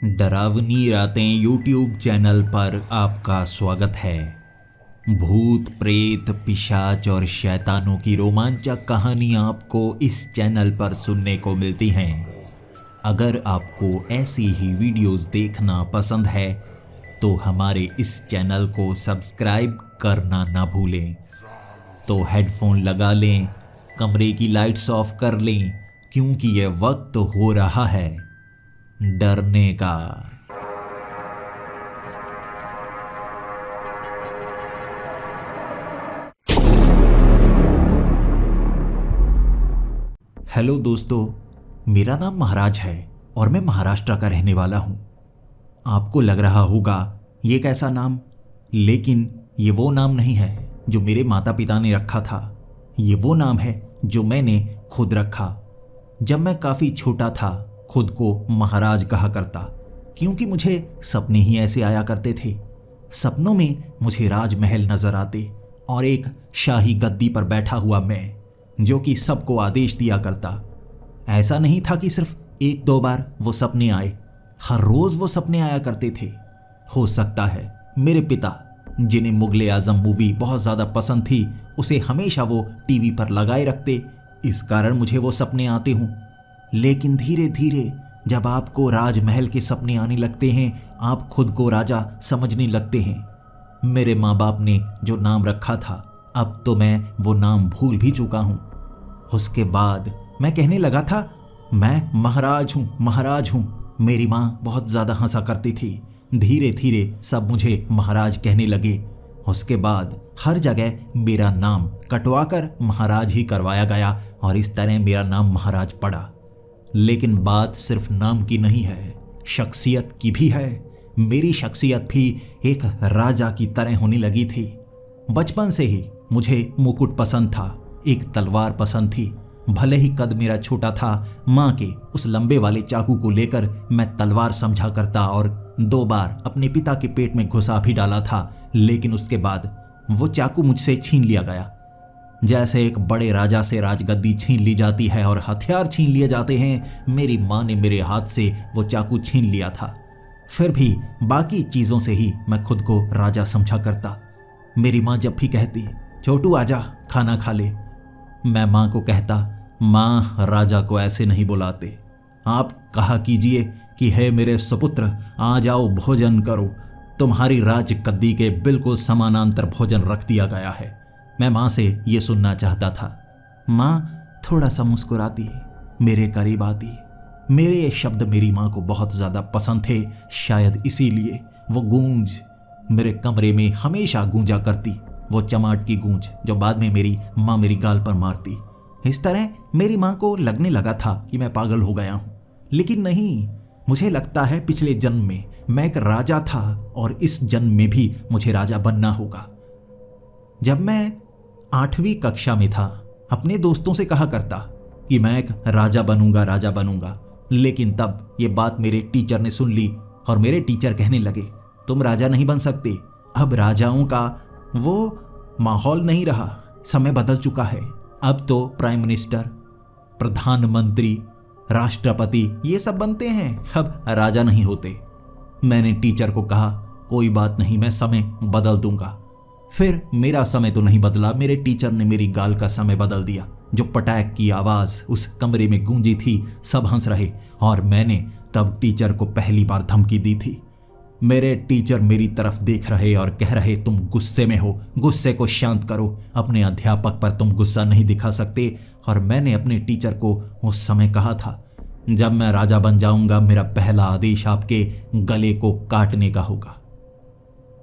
डरावनी रातें YouTube channel पर आपका स्वागत है। भूत प्रेत पिशाच और शैतानों की रोमांचक कहानियाँ आपको इस चैनल पर सुनने को मिलती हैं। अगर आपको ऐसी ही वीडियोस देखना पसंद है तो हमारे इस चैनल को सब्सक्राइब करना ना भूलें। तो हेडफोन लगा लें, कमरे की लाइट्स ऑफ कर लें, क्योंकि यह वक्त हो रहा है डरने का। हेलो दोस्तों, मेरा नाम महाराज है और मैं महाराष्ट्र का रहने वाला हूँ। आपको लग रहा होगा ये कैसा नाम, लेकिन ये वो नाम नहीं है जो मेरे माता पिता ने रखा था। ये वो नाम है जो मैंने खुद रखा। जब मैं काफ़ी छोटा था खुद को महाराज कहा करता, क्योंकि मुझे सपने ही ऐसे आया करते थे। सपनों में मुझे राजमहल नजर आते और एक शाही गद्दी पर बैठा हुआ मैं, जो कि सबको आदेश दिया करता। ऐसा नहीं था कि सिर्फ एक दो बार वो सपने आए, हर रोज वो सपने आया करते थे। हो सकता है मेरे पिता, जिन्हें मुगले आजम मूवी बहुत ज़्यादा पसंद थी, उसे हमेशा वो टीवी पर लगाए रखते, इस कारण मुझे वो सपने आते हों। लेकिन धीरे धीरे जब आपको राजमहल के सपने आने लगते हैं, आप खुद को राजा समझने लगते हैं। मेरे माँ बाप ने जो नाम रखा था, अब तो मैं वो नाम भूल भी चुका हूँ। उसके बाद मैं कहने लगा था, मैं महाराज हूँ, महाराज हूँ। मेरी माँ बहुत ज़्यादा हंसा करती थी। धीरे धीरे सब मुझे महाराज कहने लगे। उसके बाद हर जगह मेरा नाम कटवाकर महाराज ही करवाया गया और इस तरह मेरा नाम महाराज पड़ा। लेकिन बात सिर्फ नाम की नहीं है, शख्सियत की भी है। मेरी शख्सियत भी एक राजा की तरह होने लगी थी। बचपन से ही मुझे मुकुट पसंद था, एक तलवार पसंद थी। भले ही कद मेरा छोटा था, माँ के उस लंबे वाले चाकू को लेकर मैं तलवार समझा करता और 2 बार अपने पिता के पेट में घुसा भी डाला था। लेकिन उसके बाद वो चाकू मुझसे छीन लिया गया। जैसे एक बड़े राजा से राजगद्दी छीन ली जाती है और हथियार छीन लिए जाते हैं, मेरी माँ ने मेरे हाथ से वो चाकू छीन लिया था। फिर भी बाकी चीज़ों से ही मैं खुद को राजा समझा करता। मेरी माँ जब भी कहती, छोटू आजा खाना खा ले, मैं माँ को कहता, माँ राजा को ऐसे नहीं बुलाते, आप कहा कीजिए कि हे मेरे सुपुत्र, आ जाओ भोजन करो, तुम्हारी राजगद्दी के बिल्कुल समानांतर भोजन रख दिया गया है। मैं माँ से ये सुनना चाहता था। माँ थोड़ा सा मुस्कुराती, मेरे करीब आती। मेरे ये शब्द मेरी माँ को बहुत ज़्यादा पसंद थे, शायद इसीलिए वो गूंज मेरे कमरे में हमेशा गूंजा करती, वो चमाट की गूंज जो बाद में मेरी माँ मेरी गाल पर मारती। इस तरह मेरी माँ को लगने लगा था कि मैं पागल हो गया हूँ। लेकिन नहीं, मुझे लगता है पिछले जन्म में मैं एक राजा था और इस जन्म में भी मुझे राजा बनना होगा। जब मैं 8वीं कक्षा में था, अपने दोस्तों से कहा करता कि मैं एक राजा बनूंगा, राजा बनूंगा। लेकिन तब ये बात मेरे टीचर ने सुन ली और मेरे टीचर कहने लगे, तुम राजा नहीं बन सकते। अब राजाओं का वो माहौल नहीं रहा, समय बदल चुका है। अब तो प्राइम मिनिस्टर, प्रधानमंत्री, राष्ट्रपति ये सब बनते हैं, अब राजा नहीं होते। मैंने टीचर को कहा, कोई बात नहीं, मैं समय बदल दूंगा। फिर मेरा समय तो नहीं बदला, मेरे टीचर ने मेरी गाल का समय बदल दिया। जो पटाख की आवाज़ उस कमरे में गूंजी थी, सब हंस रहे और मैंने तब टीचर को पहली बार धमकी दी थी। मेरे टीचर मेरी तरफ देख रहे और कह रहे, तुम गुस्से में हो, गुस्से को शांत करो, अपने अध्यापक पर तुम गुस्सा नहीं दिखा सकते। और मैंने अपने टीचर को उस समय कहा था, जब मैं राजा बन जाऊंगा, मेरा पहला आदेश आपके गले को काटने का होगा।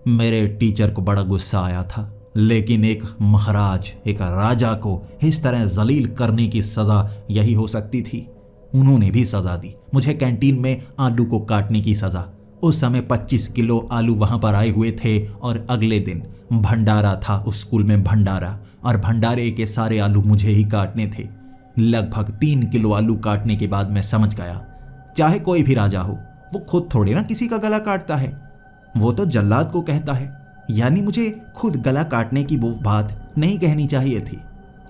मेरे टीचर को बड़ा गुस्सा आया था, लेकिन एक महाराज, एक राजा को इस तरह जलील करने की सज़ा यही हो सकती थी। उन्होंने भी सज़ा दी मुझे, कैंटीन में आलू को काटने की सज़ा। उस समय 25 किलो आलू वहाँ पर आए हुए थे और अगले दिन भंडारा था उस स्कूल में, भंडारा, और भंडारे के सारे आलू मुझे ही काटने थे। लगभग 3 किलो आलू काटने के बाद मैं समझ गया, चाहे कोई भी राजा हो, वो खुद थोड़े ना किसी का गला काटता है, वो तो जल्लाद को कहता है। यानी मुझे खुद गला काटने की वो बात नहीं कहनी चाहिए थी।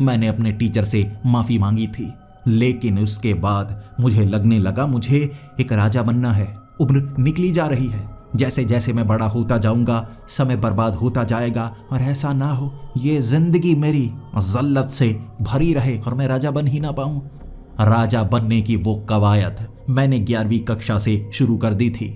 मैंने अपने टीचर से माफ़ी मांगी थी, लेकिन उसके बाद मुझे लगने लगा मुझे एक राजा बनना है उम्र निकली जा रही है। जैसे जैसे मैं बड़ा होता जाऊंगा समय बर्बाद होता जाएगा, और ऐसा ना हो ये जिंदगी मेरी ज़ल्लत से भरी रहे और मैं राजा बन ही ना पाऊं। राजा बनने की वो कवायद मैंने 11वीं कक्षा से शुरू कर दी थी।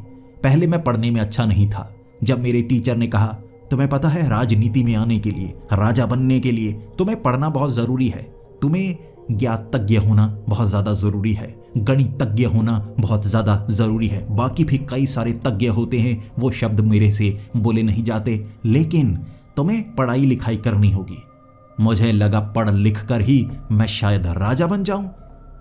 पहले मैं पढ़ने में अच्छा नहीं था। जब मेरे टीचर ने कहा, तुम्हें पता है राजनीति में आने के लिए, राजा बनने के लिए तुम्हें पढ़ना बहुत ज़रूरी है, तुम्हें ज्ञातज्ञ होना बहुत ज़्यादा ज़रूरी है, गणितज्ञ होना बहुत ज़्यादा ज़रूरी है, बाकी भी कई सारे तज्ञ होते हैं, वो शब्द मेरे से बोले नहीं जाते, लेकिन तुम्हें पढ़ाई लिखाई करनी होगी। मुझे लगा पढ़ लिख कर ही मैं शायद राजा बन जाऊं।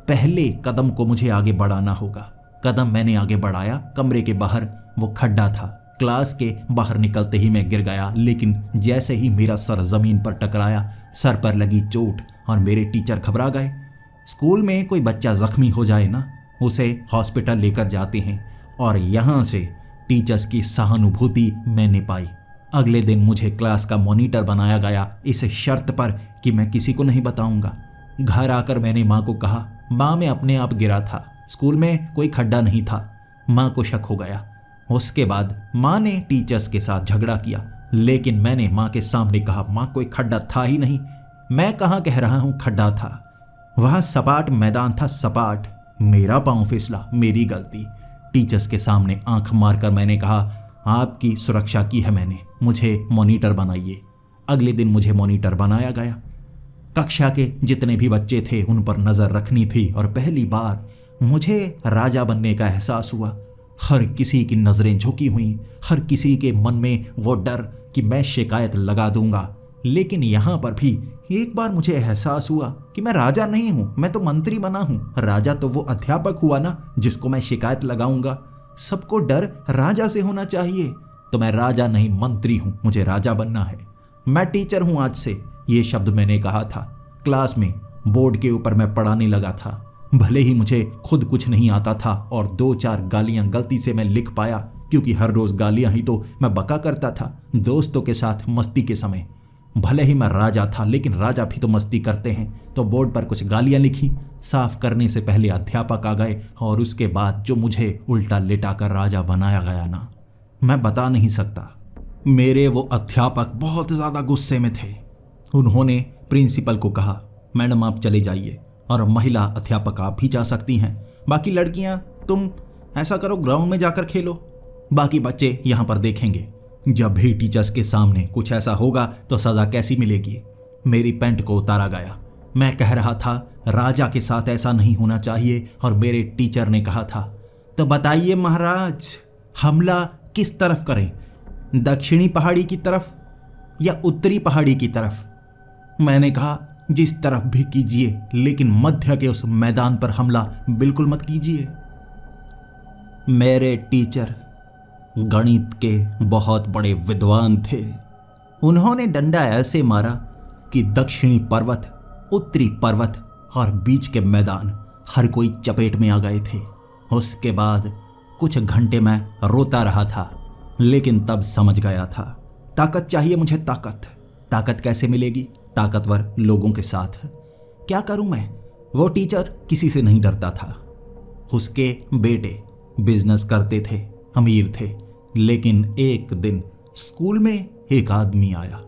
पहले कदम को मुझे आगे बढ़ाना होगा। कदम मैंने आगे बढ़ाया। कमरे के बाहर वो खड्डा था। क्लास के बाहर निकलते ही मैं गिर गया, लेकिन जैसे ही मेरा सर जमीन पर टकराया, सर पर लगी चोट और मेरे टीचर घबरा गए। स्कूल में कोई बच्चा जख्मी हो जाए ना, उसे हॉस्पिटल लेकर जाते हैं, और यहाँ से टीचर्स की सहानुभूति मैंने पाई। अगले दिन मुझे क्लास का मॉनिटर बनाया गया, इस शर्त पर कि मैं किसी को नहीं बताऊंगा। घर आकर मैंने माँ को कहा, माँ मैं अपने आप गिरा था, स्कूल में कोई खड्डा नहीं था। माँ को शक हो गया। उसके बाद माँ ने टीचर्स के साथ झगड़ा किया, लेकिन मैंने माँ के सामने कहा, माँ कोई खड्डा था ही नहीं। मैं कहाँ कह रहा हूँ खड्डा था, वहाँ सपाट मैदान था, सपाट। मेरा पाँव फिसला, मेरी गलती। टीचर्स के सामने आंख मारकर मैंने कहा, आपकी सुरक्षा की है मैंने, मुझे मॉनिटर बनाइए। अगले दिन मुझे मॉनिटर बनाया गया। कक्षा के जितने भी बच्चे थे उन पर नज़र रखनी थी, और पहली बार मुझे राजा बनने का एहसास हुआ। हर किसी की नज़रें झुकी हुई, हर किसी के मन में वो डर कि मैं शिकायत लगा दूंगा। लेकिन यहाँ पर भी एक बार मुझे एहसास हुआ कि मैं राजा नहीं हूँ, मैं तो मंत्री बना हूँ। राजा तो वो अध्यापक हुआ ना जिसको मैं शिकायत लगाऊंगा। सबको डर राजा से होना चाहिए, तो मैं राजा नहीं मंत्री हूँ, मुझे राजा बनना है। मैं टीचर हूँ आज से, ये शब्द मैंने कहा था। क्लास में बोर्ड के ऊपर मैं पढ़ाने लगा था। भले ही मुझे खुद कुछ नहीं आता था और 2-4 गालियां गलती से मैं लिख पाया, क्योंकि हर रोज गालियां ही तो मैं बका करता था दोस्तों के साथ मस्ती के समय। भले ही मैं राजा था, लेकिन राजा भी तो मस्ती करते हैं। तो बोर्ड पर कुछ गालियां लिखी। साफ करने से पहले अध्यापक आ गए, और उसके बाद जो मुझे उल्टा लिटाकर राजा बनाया गया ना, मैं बता नहीं सकता। मेरे वो अध्यापक बहुत ज़्यादा गुस्से में थे। उन्होंने प्रिंसिपल को कहा, मैडम आप चले जाइए, और महिला अध्यापक आप भी जा सकती हैं। बाकी लड़कियां तुम ऐसा करो, ग्राउंड में जाकर खेलो, बाकी बच्चे यहाँ पर देखेंगे। जब भी टीचर्स के सामने कुछ ऐसा होगा तो सज़ा कैसी मिलेगी। मेरी पैंट को उतारा गया। मैं कह रहा था राजा के साथ ऐसा नहीं होना चाहिए, और मेरे टीचर ने कहा था, तो बताइए महाराज, हमला किस तरफ करें, दक्षिणी पहाड़ी की तरफ या उत्तरी पहाड़ी की तरफ? मैंने कहा, जिस तरफ भी कीजिए, लेकिन मध्य के उस मैदान पर हमला बिल्कुल मत कीजिए। मेरे टीचर गणित के बहुत बड़े विद्वान थे। उन्होंने डंडा ऐसे मारा कि दक्षिणी पर्वत, उत्तरी पर्वत और बीच के मैदान हर कोई चपेट में आ गए थे। उसके बाद कुछ घंटे मैं रोता रहा था, लेकिन तब समझ गया था ताकत चाहिए मुझे। ताकत कैसे मिलेगी? ताकतवर लोगों के साथ। क्या करूं मैं? वो टीचर किसी से नहीं डरता था। उसके बेटे बिजनेस करते थे, अमीर थे, लेकिन एक दिन स्कूल में एक आदमी आया।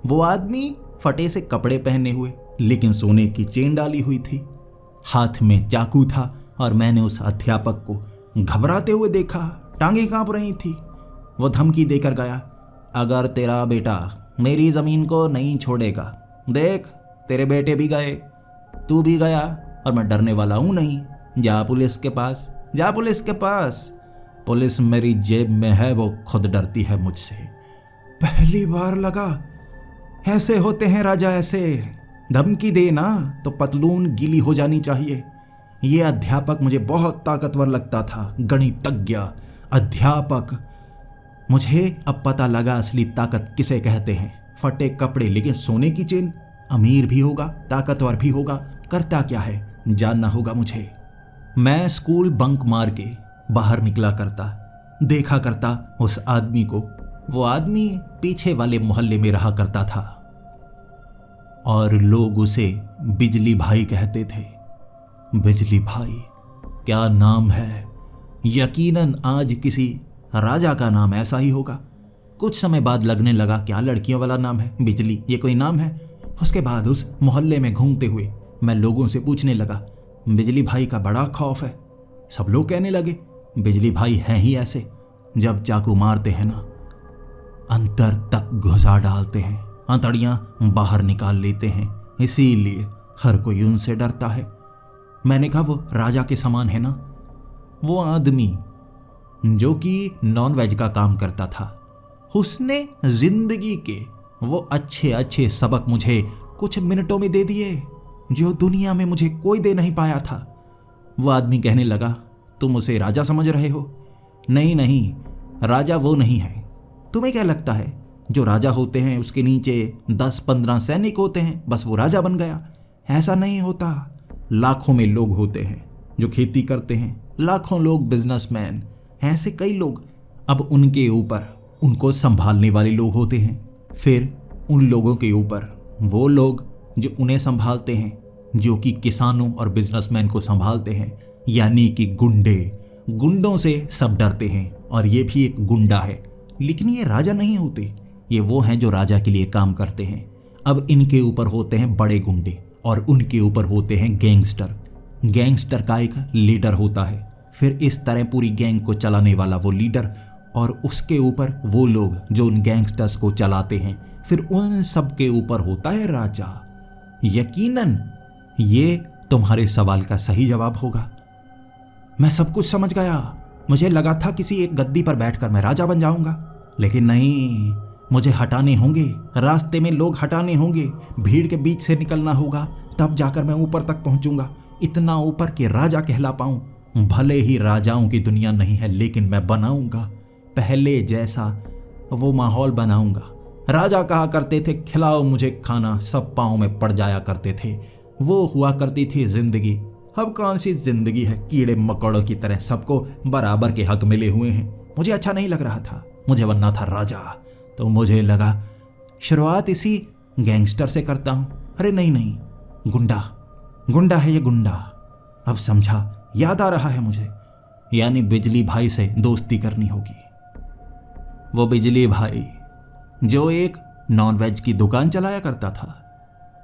वो आदमी फटे से कपड़े पहने हुए, लेकिन सोने की चेन डाली हुई थी। हाथ में चाकू था, और मैंने उस अध्यापक को घबराते हुए देखा। टांगे कांप रही थी। वो धमकी देकर गया, अगर तेरा बेटा मेरी ज़मीन को नहीं छोड़ेगा, देख तेरे बेटे भी गए, तू भी गया, और मैं डरने वाला हूँ नहीं। जा पुलिस के पास, जा पुलिस के पास। पुलिस मेरी जेब में है, वो खुद डरती है मुझसे। पहली बार लगा ऐसे होते हैं राजा, ऐसे धमकी दे ना तो पतलून गीली हो जानी चाहिए। ये अध्यापक मुझे बहुत ताकतवर लगता था, गणितज्ञ अध्यापक। मुझे अब पता लगा असली ताकत किसे कहते हैं। फटे कपड़े लेकिन सोने की चेन, अमीर भी होगा, ताकतवर भी होगा, करता क्या है जानना होगा मुझे। मैं स्कूल बंक मार के बाहर निकला करता, देखा करता उस आदमी को। वो आदमी पीछे वाले मोहल्ले में रहा करता था, और लोग उसे बिजली भाई कहते थे। बिजली भाई क्या नाम है। यकीनन आज किसी राजा का नाम ऐसा ही होगा। कुछ समय बाद लगने लगा क्या लड़कियों वाला नाम है, बिजली, ये कोई नाम है। उसके बाद उस मोहल्ले में घूमते हुए मैं लोगों से पूछने लगा, बिजली भाई का बड़ा खौफ है। सब लोग कहने लगे, बिजली भाई हैं ही ऐसे, जब चाकू मारते हैं ना अंतर तक घुसा डालते हैं, अंतड़ियां बाहर निकाल लेते हैं, इसीलिए हर कोई उनसे डरता है। मैंने कहा, वो राजा के समान है ना? वो आदमी जो कि नॉन वेज का काम करता था, उसने जिंदगी के वो अच्छे अच्छे सबक मुझे कुछ मिनटों में दे दिए जो दुनिया में मुझे कोई दे नहीं पाया था। वो आदमी कहने लगा, तुम उसे राजा समझ रहे हो? नहीं नहीं, राजा वो नहीं है। तुम्हें क्या लगता है जो राजा होते हैं उसके नीचे 10-15 सैनिक होते हैं, बस वो राजा बन गया? ऐसा नहीं होता। लाखों में लोग होते हैं जो खेती करते हैं, लाखों लोग बिजनेसमैन, ऐसे कई लोग। अब उनके ऊपर उनको संभालने वाले लोग होते हैं, फिर उन लोगों के ऊपर वो लोग जो उन्हें संभालते हैं, जो कि किसानों और बिजनेसमैन को संभालते हैं, यानी कि गुंडे। गुंडों से सब डरते हैं और ये भी एक गुंडा है, लेकिन ये राजा नहीं होते, ये वो हैं जो राजा के लिए काम करते हैं। अब इनके ऊपर होते हैं बड़े गुंडे और उनके ऊपर होते हैं गैंगस्टर। गैंगस्टर का एक लीडर होता है, फिर इस तरह पूरी गैंग को चलाने वाला वो लीडर, और उसके ऊपर वो लोग जो उन गैंगस्टर्स को चलाते हैं, फिर उन सब के ऊपर होता है राजा। यकीनन ये तुम्हारे सवाल का सही जवाब होगा। मैं सब कुछ समझ गया। मुझे लगा था किसी एक गद्दी पर बैठकर मैं राजा बन जाऊंगा, लेकिन नहीं, मुझे हटाने होंगे, रास्ते में लोग हटाने होंगे, भीड़ के बीच से निकलना होगा, तब जाकर मैं ऊपर तक पहुंचूंगा, इतना ऊपर कि राजा कहला पाऊं। भले ही राजाओं की दुनिया नहीं है, लेकिन मैं बनाऊंगा पहले जैसा वो माहौल बनाऊंगा। राजा कहा करते थे, खिलाओ मुझे खाना, सब पाँव में पड़ जाया करते थे। वो हुआ करती थी जिंदगी। अब कौन सी जिंदगी है, कीड़े मकोड़ों की तरह सबको बराबर के हक मिले हुए हैं। मुझे अच्छा नहीं लग रहा था, मुझे बनना था राजा। तो मुझे लगा शुरुआत इसी गैंगस्टर से करता हूं। अरे नहीं नहीं, गुंडा, गुंडा है ये, गुंडा। अब समझा, याद आ रहा है मुझे, यानी बिजली भाई से दोस्ती करनी होगी। वो बिजली भाई जो एक नॉनवेज की दुकान चलाया करता था।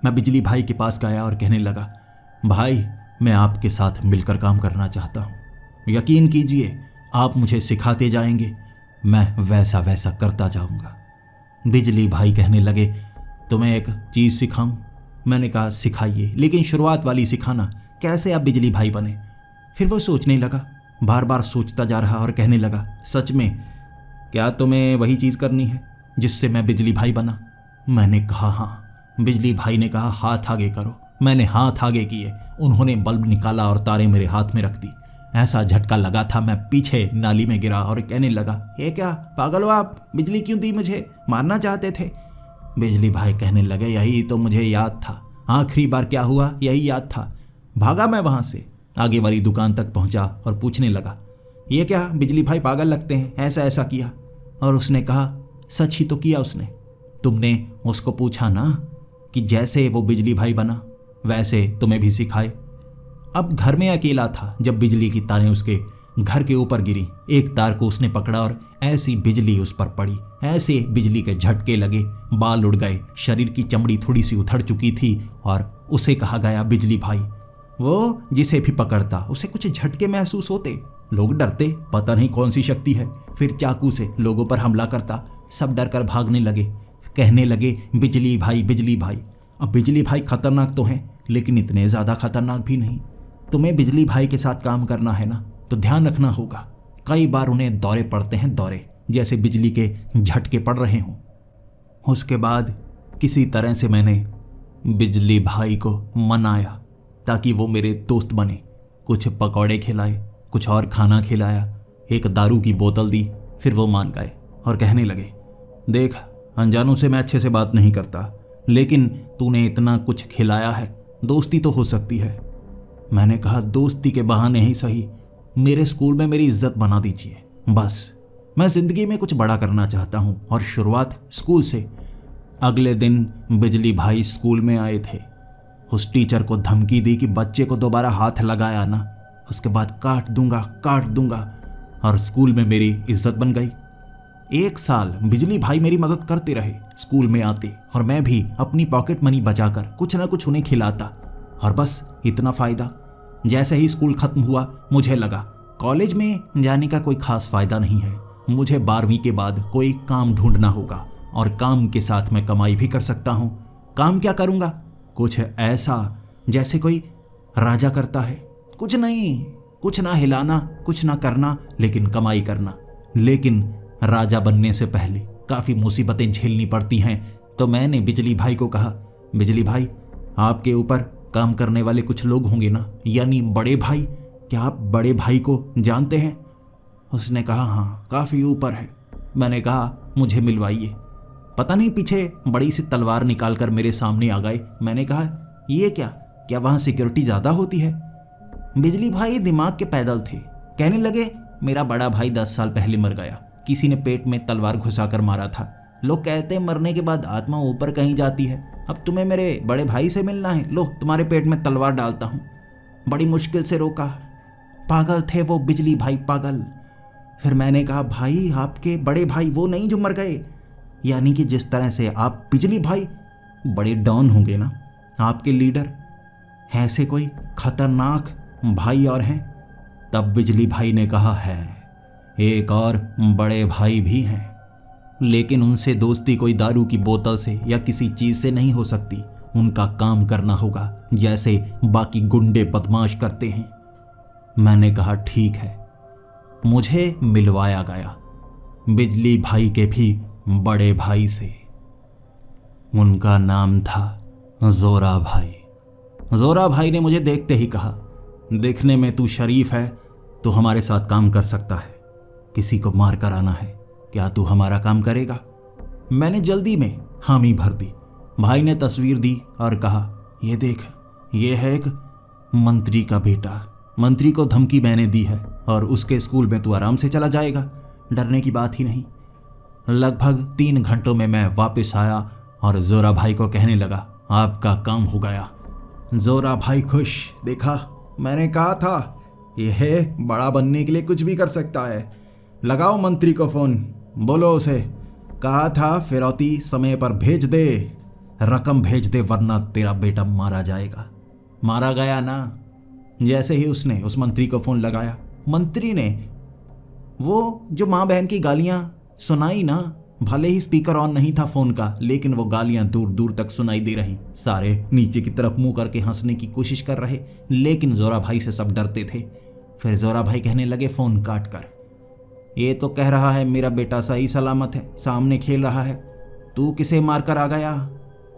मैं बिजली भाई के पास गया और कहने लगा, भाई मैं आपके साथ मिलकर काम करना चाहता हूँ। यकीन कीजिए, आप मुझे सिखाते जाएंगे, मैं वैसा वैसा करता जाऊँगा। बिजली भाई कहने लगे, तुम्हें एक चीज़ सिखाऊं? मैंने कहा, सिखाइए, लेकिन शुरुआत वाली सिखाना, कैसे आप बिजली भाई बने? फिर वो सोचने लगा, बार बार सोचता जा रहा और कहने लगा, सच में क्या तुम्हें वही चीज़ करनी है जिससे मैं बिजली भाई बना? मैंने कहा हाँ। बिजली भाई ने कहा, हाथ आगे करो। मैंने हाथ आगे किए, उन्होंने बल्ब निकाला और तारे मेरे हाथ में रख दी। ऐसा झटका लगा था, मैं पीछे नाली में गिरा और कहने लगा, ये क्या पागल हो आप, बिजली क्यों दी मुझे, मारना चाहते थे? बिजली भाई कहने लगे, यही तो मुझे याद था, आखिरी बार क्या हुआ यही याद था। भागा मैं वहाँ से, आगे वाली दुकान तक पहुँचा और पूछने लगा, ये क्या बिजली भाई पागल लगते हैं, ऐसा ऐसा किया? और उसने कहा, सच ही तो किया उसने। तुमने उसको पूछा ना कि जैसे वो बिजली भाई बना वैसे तुम्हें भी सिखाए। अब घर में अकेला था जब बिजली की तारें उसके घर के ऊपर गिरी। एक तार को उसने पकड़ा और ऐसी बिजली उस पर पड़ी, ऐसे बिजली के झटके लगे, बाल उड़ गए, शरीर की चमड़ी थोड़ी सी उधड़ चुकी थी और उसे कहा गया बिजली भाई। वो जिसे भी पकड़ता उसे कुछ झटके महसूस होते, लोग डरते, पता नहीं कौन सी शक्ति है। फिर चाकू से लोगों पर हमला करता, सब डर कर भागने लगे, कहने लगे बिजली भाई, बिजली भाई। अब बिजली भाई खतरनाक तो हैं, लेकिन इतने ज़्यादा खतरनाक भी नहीं। तुम्हें बिजली भाई के साथ काम करना है ना, तो ध्यान रखना होगा, कई बार उन्हें दौरे पड़ते हैं, दौरे जैसे बिजली के झटके पड़ रहे हों। उसके बाद किसी तरह से मैंने बिजली भाई को मनाया ताकि वो मेरे दोस्त बने। कुछ पकौड़े खिलाए, कुछ और खाना खिलाया, एक दारू की बोतल दी, फिर वो मान गए और कहने लगे, देख अनजानों से मैं अच्छे से बात नहीं करता, लेकिन तूने इतना कुछ खिलाया है, दोस्ती तो हो सकती है। मैंने कहा, दोस्ती के बहाने ही सही, मेरे स्कूल में मेरी इज्जत बना दीजिए बस। मैं ज़िंदगी में कुछ बड़ा करना चाहता हूँ और शुरुआत स्कूल से। अगले दिन बिजली भाई स्कूल में आए थे। उस टीचर को धमकी दी कि बच्चे को दोबारा हाथ लगाया ना, उसके बाद काट दूंगा, काट दूंगा। और स्कूल में मेरी इज्जत बन गई। 1 साल बिजली भाई मेरी मदद करते रहे, स्कूल में आते और मैं भी अपनी पॉकेट मनी बचाकर कुछ ना कुछ उन्हें खिलाता, और बस इतना फ़ायदा। जैसे ही स्कूल खत्म हुआ मुझे लगा कॉलेज में जाने का कोई खास फ़ायदा नहीं है। मुझे 12वीं के बाद कोई काम ढूंढना होगा और काम के साथ मैं कमाई भी कर सकता हूँ। काम क्या करूँगा? कुछ ऐसा जैसे कोई राजा करता है, कुछ नहीं, कुछ ना हिलाना, कुछ ना करना, लेकिन कमाई करना। लेकिन राजा बनने से पहले काफ़ी मुसीबतें झेलनी पड़ती हैं। तो मैंने बिजली भाई को कहा, बिजली भाई आपके ऊपर काम करने वाले कुछ लोग होंगे ना, यानी बड़े भाई, क्या आप बड़े भाई को जानते हैं? उसने कहा हाँ, काफ़ी ऊपर है। मैंने कहा मुझे मिलवाइए। पता नहीं पीछे बड़ी सी तलवार निकाल कर मेरे सामने आ गए। मैंने कहा ये क्या वहाँ सिक्योरिटी ज़्यादा होती है? बिजली भाई दिमाग के पैदल थे, कहने लगे मेरा बड़ा भाई 10 साल पहले मर गया, किसी ने पेट में तलवार घुसाकर मारा था। लोग कहते हैं मरने के बाद आत्मा ऊपर कहीं जाती है। अब तुम्हें मेरे बड़े भाई से मिलना है, लो तुम्हारे पेट में तलवार डालता हूँ। बड़ी मुश्किल से रोका। पागल थे वो बिजली भाई, पागल। फिर मैंने कहा भाई आपके बड़े भाई वो नहीं जो मर गए, यानी कि जिस तरह से आप बिजली भाई बड़े डॉन होंगे ना, आपके लीडर, ऐसे कोई खतरनाक भाई और हैं? तब बिजली भाई ने कहा है एक और बड़े भाई भी हैं, लेकिन उनसे दोस्ती कोई दारू की बोतल से या किसी चीज़ से नहीं हो सकती। उनका काम करना होगा जैसे बाकी गुंडे बदमाश करते हैं। मैंने कहा ठीक है। मुझे मिलवाया गया बिजली भाई के भी बड़े भाई से। उनका नाम था जोरा भाई। जोरा भाई ने मुझे देखते ही कहा, देखने में तू शरीफ है, तो हमारे साथ काम कर सकता है। किसी को मार कर आना है, क्या तू हमारा काम करेगा? मैंने जल्दी में हामी भर दी। भाई ने तस्वीर दी और कहा ये देख, ये है एक मंत्री का बेटा। मंत्री को धमकी मैंने दी है और उसके स्कूल में तू आराम से चला जाएगा, डरने की बात ही नहीं। लगभग 3 घंटों में मैं वापस आया और जोरा भाई को कहने लगा आपका काम हो गया। जोरा भाई खुश। देखा, मैंने कहा था यह बड़ा बनने के लिए कुछ भी कर सकता है। लगाओ मंत्री को फ़ोन, बोलो उसे कहा था फिरौती समय पर भेज दे, रकम भेज दे, वरना तेरा बेटा मारा जाएगा। मारा गया ना। जैसे ही उसने उस मंत्री को फ़ोन लगाया, मंत्री ने वो जो माँ बहन की गालियाँ सुनाई ना, भले ही स्पीकर ऑन नहीं था फ़ोन का, लेकिन वो गालियाँ दूर दूर तक सुनाई दे रही। सारे नीचे की तरफ मुंह करके हंसने की कोशिश कर रहे, लेकिन जोरा भाई से सब डरते थे। फिर जोरा भाई कहने लगे फ़ोन काट कर, ये तो कह रहा है मेरा बेटा सही सलामत है, सामने खेल रहा है, तू किसे मार कर आ गया?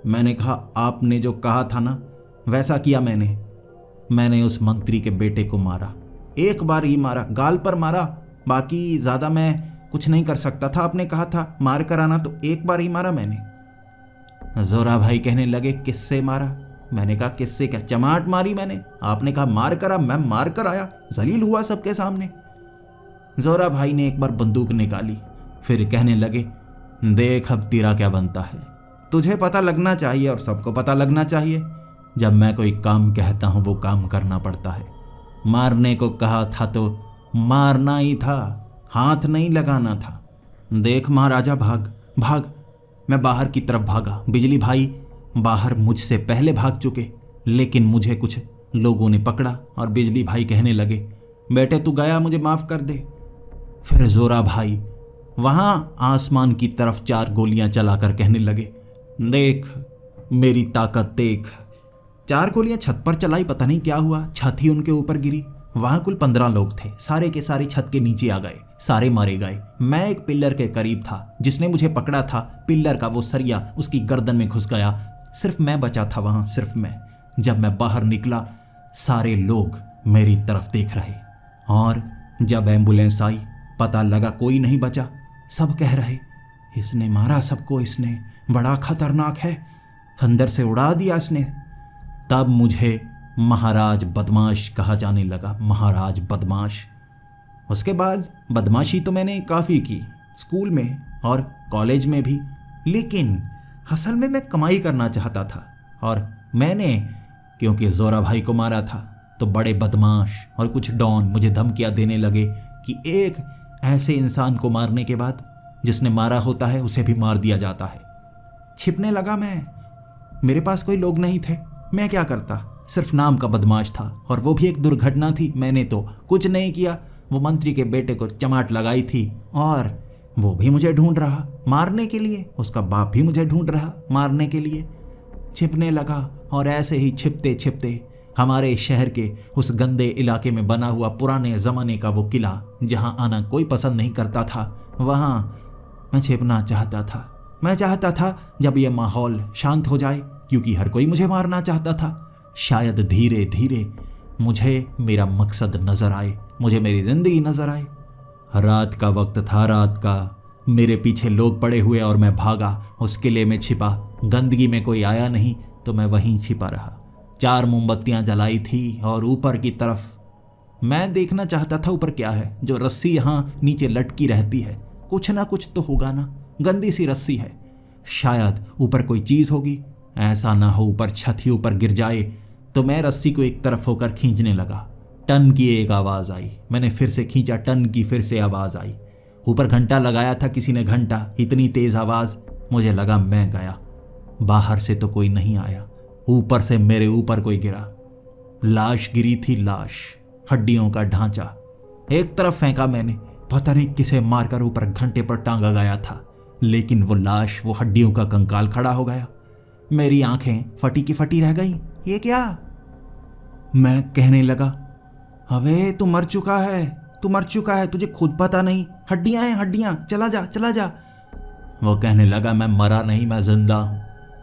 मैंने कहा आपने जो कहा था ना वैसा किया मैंने उस मंत्री के बेटे को मारा। एक बार ही मारा, गाल पर मारा, बाकी ज़्यादा मैं कुछ नहीं कर सकता था। आपने कहा था मार कर आना, तो एक बार ही मारा मैंने। जोरा भाई कहने लगे किससे मारा? मैंने कहा किससे क्या, चमाट मारी मैंने। आपने कहा मार कर आ, मैं मार कर आया, जलील हुआ सबके सामने। जोरा भाई ने एक बार बंदूक निकाली, फिर कहने लगे देख अब तेरा क्या बनता है, तुझे पता लगना चाहिए और सबको पता लगना चाहिए। जब मैं कोई काम कहता हूँ वो काम करना पड़ता है। मारने को कहा था तो मारना ही था, हाथ नहीं लगाना था। देख महाराजा, भाग भाग। मैं बाहर की तरफ भागा। बिजली भाई बाहर मुझसे पहले भाग चुके, लेकिन मुझे कुछ लोगों ने पकड़ा और बिजली भाई कहने लगे बेटे तू गया, मुझे माफ़ कर दे। फिर जोरा भाई वहाँ आसमान की तरफ 4 गोलियां चलाकर कहने लगे देख मेरी ताकत देख। 4 गोलियां छत पर चलाई, पता नहीं क्या हुआ, छत ही उनके ऊपर गिरी। वहाँ कुल 15 लोग थे, सारे के सारे छत के नीचे आ गए, सारे मारे गए। मैं एक पिल्लर के करीब था, जिसने मुझे पकड़ा था पिल्लर का वो सरिया उसकी गर्दन में घुस गया। सिर्फ मैं बचा था वहाँ, सिर्फ मैं। जब मैं बाहर निकला सारे लोग मेरी तरफ देख रहे, और जब एम्बुलेंस आई पता लगा कोई नहीं बचा। सब कह रहे इसने मारा सबको, इसने बड़ा खतरनाक है, अंदर से उड़ा दिया इसने। तब मुझे महाराज बदमाश कहा जाने लगा, महाराज बदमाश। उसके बाद बदमाशी तो मैंने काफ़ी की, स्कूल में और कॉलेज में भी, लेकिन असल में मैं कमाई करना चाहता था। और मैंने क्योंकि जोरा भाई को मारा था तो बड़े बदमाश और कुछ डॉन मुझे धमकियाँ देने लगे कि एक ऐसे इंसान को मारने के बाद जिसने मारा होता है उसे भी मार दिया जाता है। छिपने लगा मैं। मेरे पास कोई लोग नहीं थे, मैं क्या करता, सिर्फ नाम का बदमाश था, और वो भी एक दुर्घटना थी। मैंने तो कुछ नहीं किया। वो मंत्री के बेटे को चमाट लगाई थी और वो भी मुझे ढूंढ रहा मारने के लिए, उसका बाप भी मुझे ढूंढ रहा मारने के लिए। छिपने लगा और ऐसे ही छिपते छिपते हमारे शहर के उस गंदे इलाके में बना हुआ पुराने ज़माने का वो किला जहां आना कोई पसंद नहीं करता था, वहां मैं छिपना चाहता था। मैं चाहता था जब ये माहौल शांत हो जाए, क्योंकि हर कोई मुझे मारना चाहता था। शायद धीरे धीरे मुझे मेरा मकसद नजर आए, मुझे मेरी जिंदगी नजर आए। रात का वक्त था, रात का। मेरे पीछे लोग पड़े हुए और मैं भागा, उस किले में छिपा। गंदगी में कोई आया नहीं तो मैं वहीं छिपा रहा। 4 मोमबत्तियां जलाई थी और ऊपर की तरफ मैं देखना चाहता था ऊपर क्या है। जो रस्सी यहाँ नीचे लटकी रहती है, कुछ ना कुछ तो होगा ना। गंदी सी रस्सी है, शायद ऊपर कोई चीज़ होगी। ऐसा ना हो ऊपर छत ही ऊपर गिर जाए। तो मैं रस्सी को एक तरफ होकर खींचने लगा। टन की एक आवाज़ आई। मैंने फिर से खींचा, टन की फिर से आवाज़ आई। ऊपर घंटा लगाया था किसी ने, घंटा। इतनी तेज़ आवाज़, मुझे लगा मैं गया। बाहर से तो कोई नहीं आया, ऊपर से मेरे ऊपर कोई गिरा। लाश गिरी थी, लाश, हड्डियों का ढांचा। एक तरफ फेंका मैंने, पता नहीं किसे मारकर ऊपर घंटे पर टांगा गया था, लेकिन वो लाश, वो हड्डियों का कंकाल खड़ा हो गया। मेरी आंखें फटी की फटी रह गई। ये क्या? मैं कहने लगा, अबे तू मर चुका है, तू मर चुका है, तुझे खुद पता नहीं। हड्डियां हैं हड्डियां, चला जा चला जा। वो कहने लगा, मैं मरा नहीं, मैं जिंदा हूं।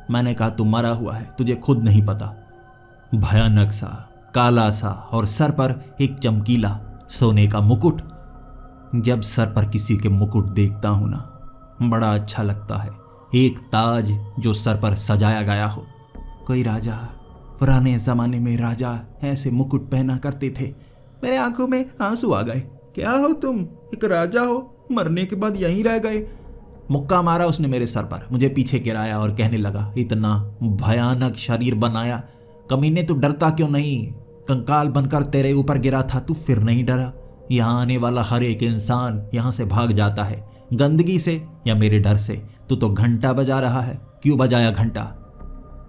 मैंने कहा, तू मरा हुआ है, तुझे खुद नहीं पता। भयानक सा, काला सा, और सर पर एक चमकीला सोने का मुकुट। जब सर पर किसी के मुकुट देखता हूं ना, बड़ा अच्छा लगता है। एक ताज जो सर पर सजाया गया हो। कोई राजा, पुराने जमाने में राजा ऐसे मुकुट पहना करते थे। मेरे आंखों में आंसू आ गए। क्या हो तुम? एक राजा हो, मरने के बाद यहीं रह गए। मुक्का मारा उसने मेरे सर पर, मुझे पीछे गिराया और कहने लगा, इतना भयानक शरीर बनाया, कमीने तू डरता क्यों नहीं? कंकाल बनकर तेरे ऊपर गिरा था, तू फिर नहीं डरा? यहाँ आने वाला हर एक इंसान यहाँ से भाग जाता है, गंदगी से या मेरे डर से। तू तो घंटा बजा रहा है, क्यों बजाया घंटा?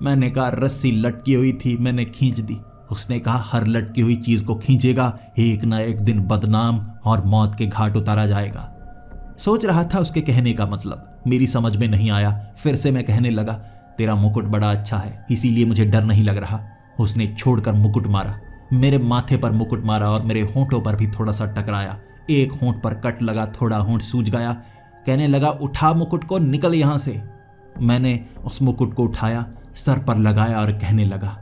मैंने कहा, रस्सी लटकी हुई थी, मैंने खींच दी। उसने कहा, हर लटकी हुई चीज को खींचेगा, एक ना एक दिन बदनाम और मौत के घाट उतारा जाएगा। सोच रहा था उसके कहने का मतलब, मेरी समझ में नहीं आया। फिर से मैं कहने लगा, तेरा मुकुट बड़ा अच्छा है, इसीलिए मुझे डर नहीं लग रहा। उसने छोड़कर मुकुट मारा, मेरे माथे पर मुकुट मारा और मेरे होंठों पर भी थोड़ा सा टकराया। एक होंठ पर कट लगा, थोड़ा होंठ सूज गया। कहने लगा, उठा मुकुट को, निकल यहाँ से। मैंने उस मुकुट को उठाया, सर पर लगाया और कहने लगा,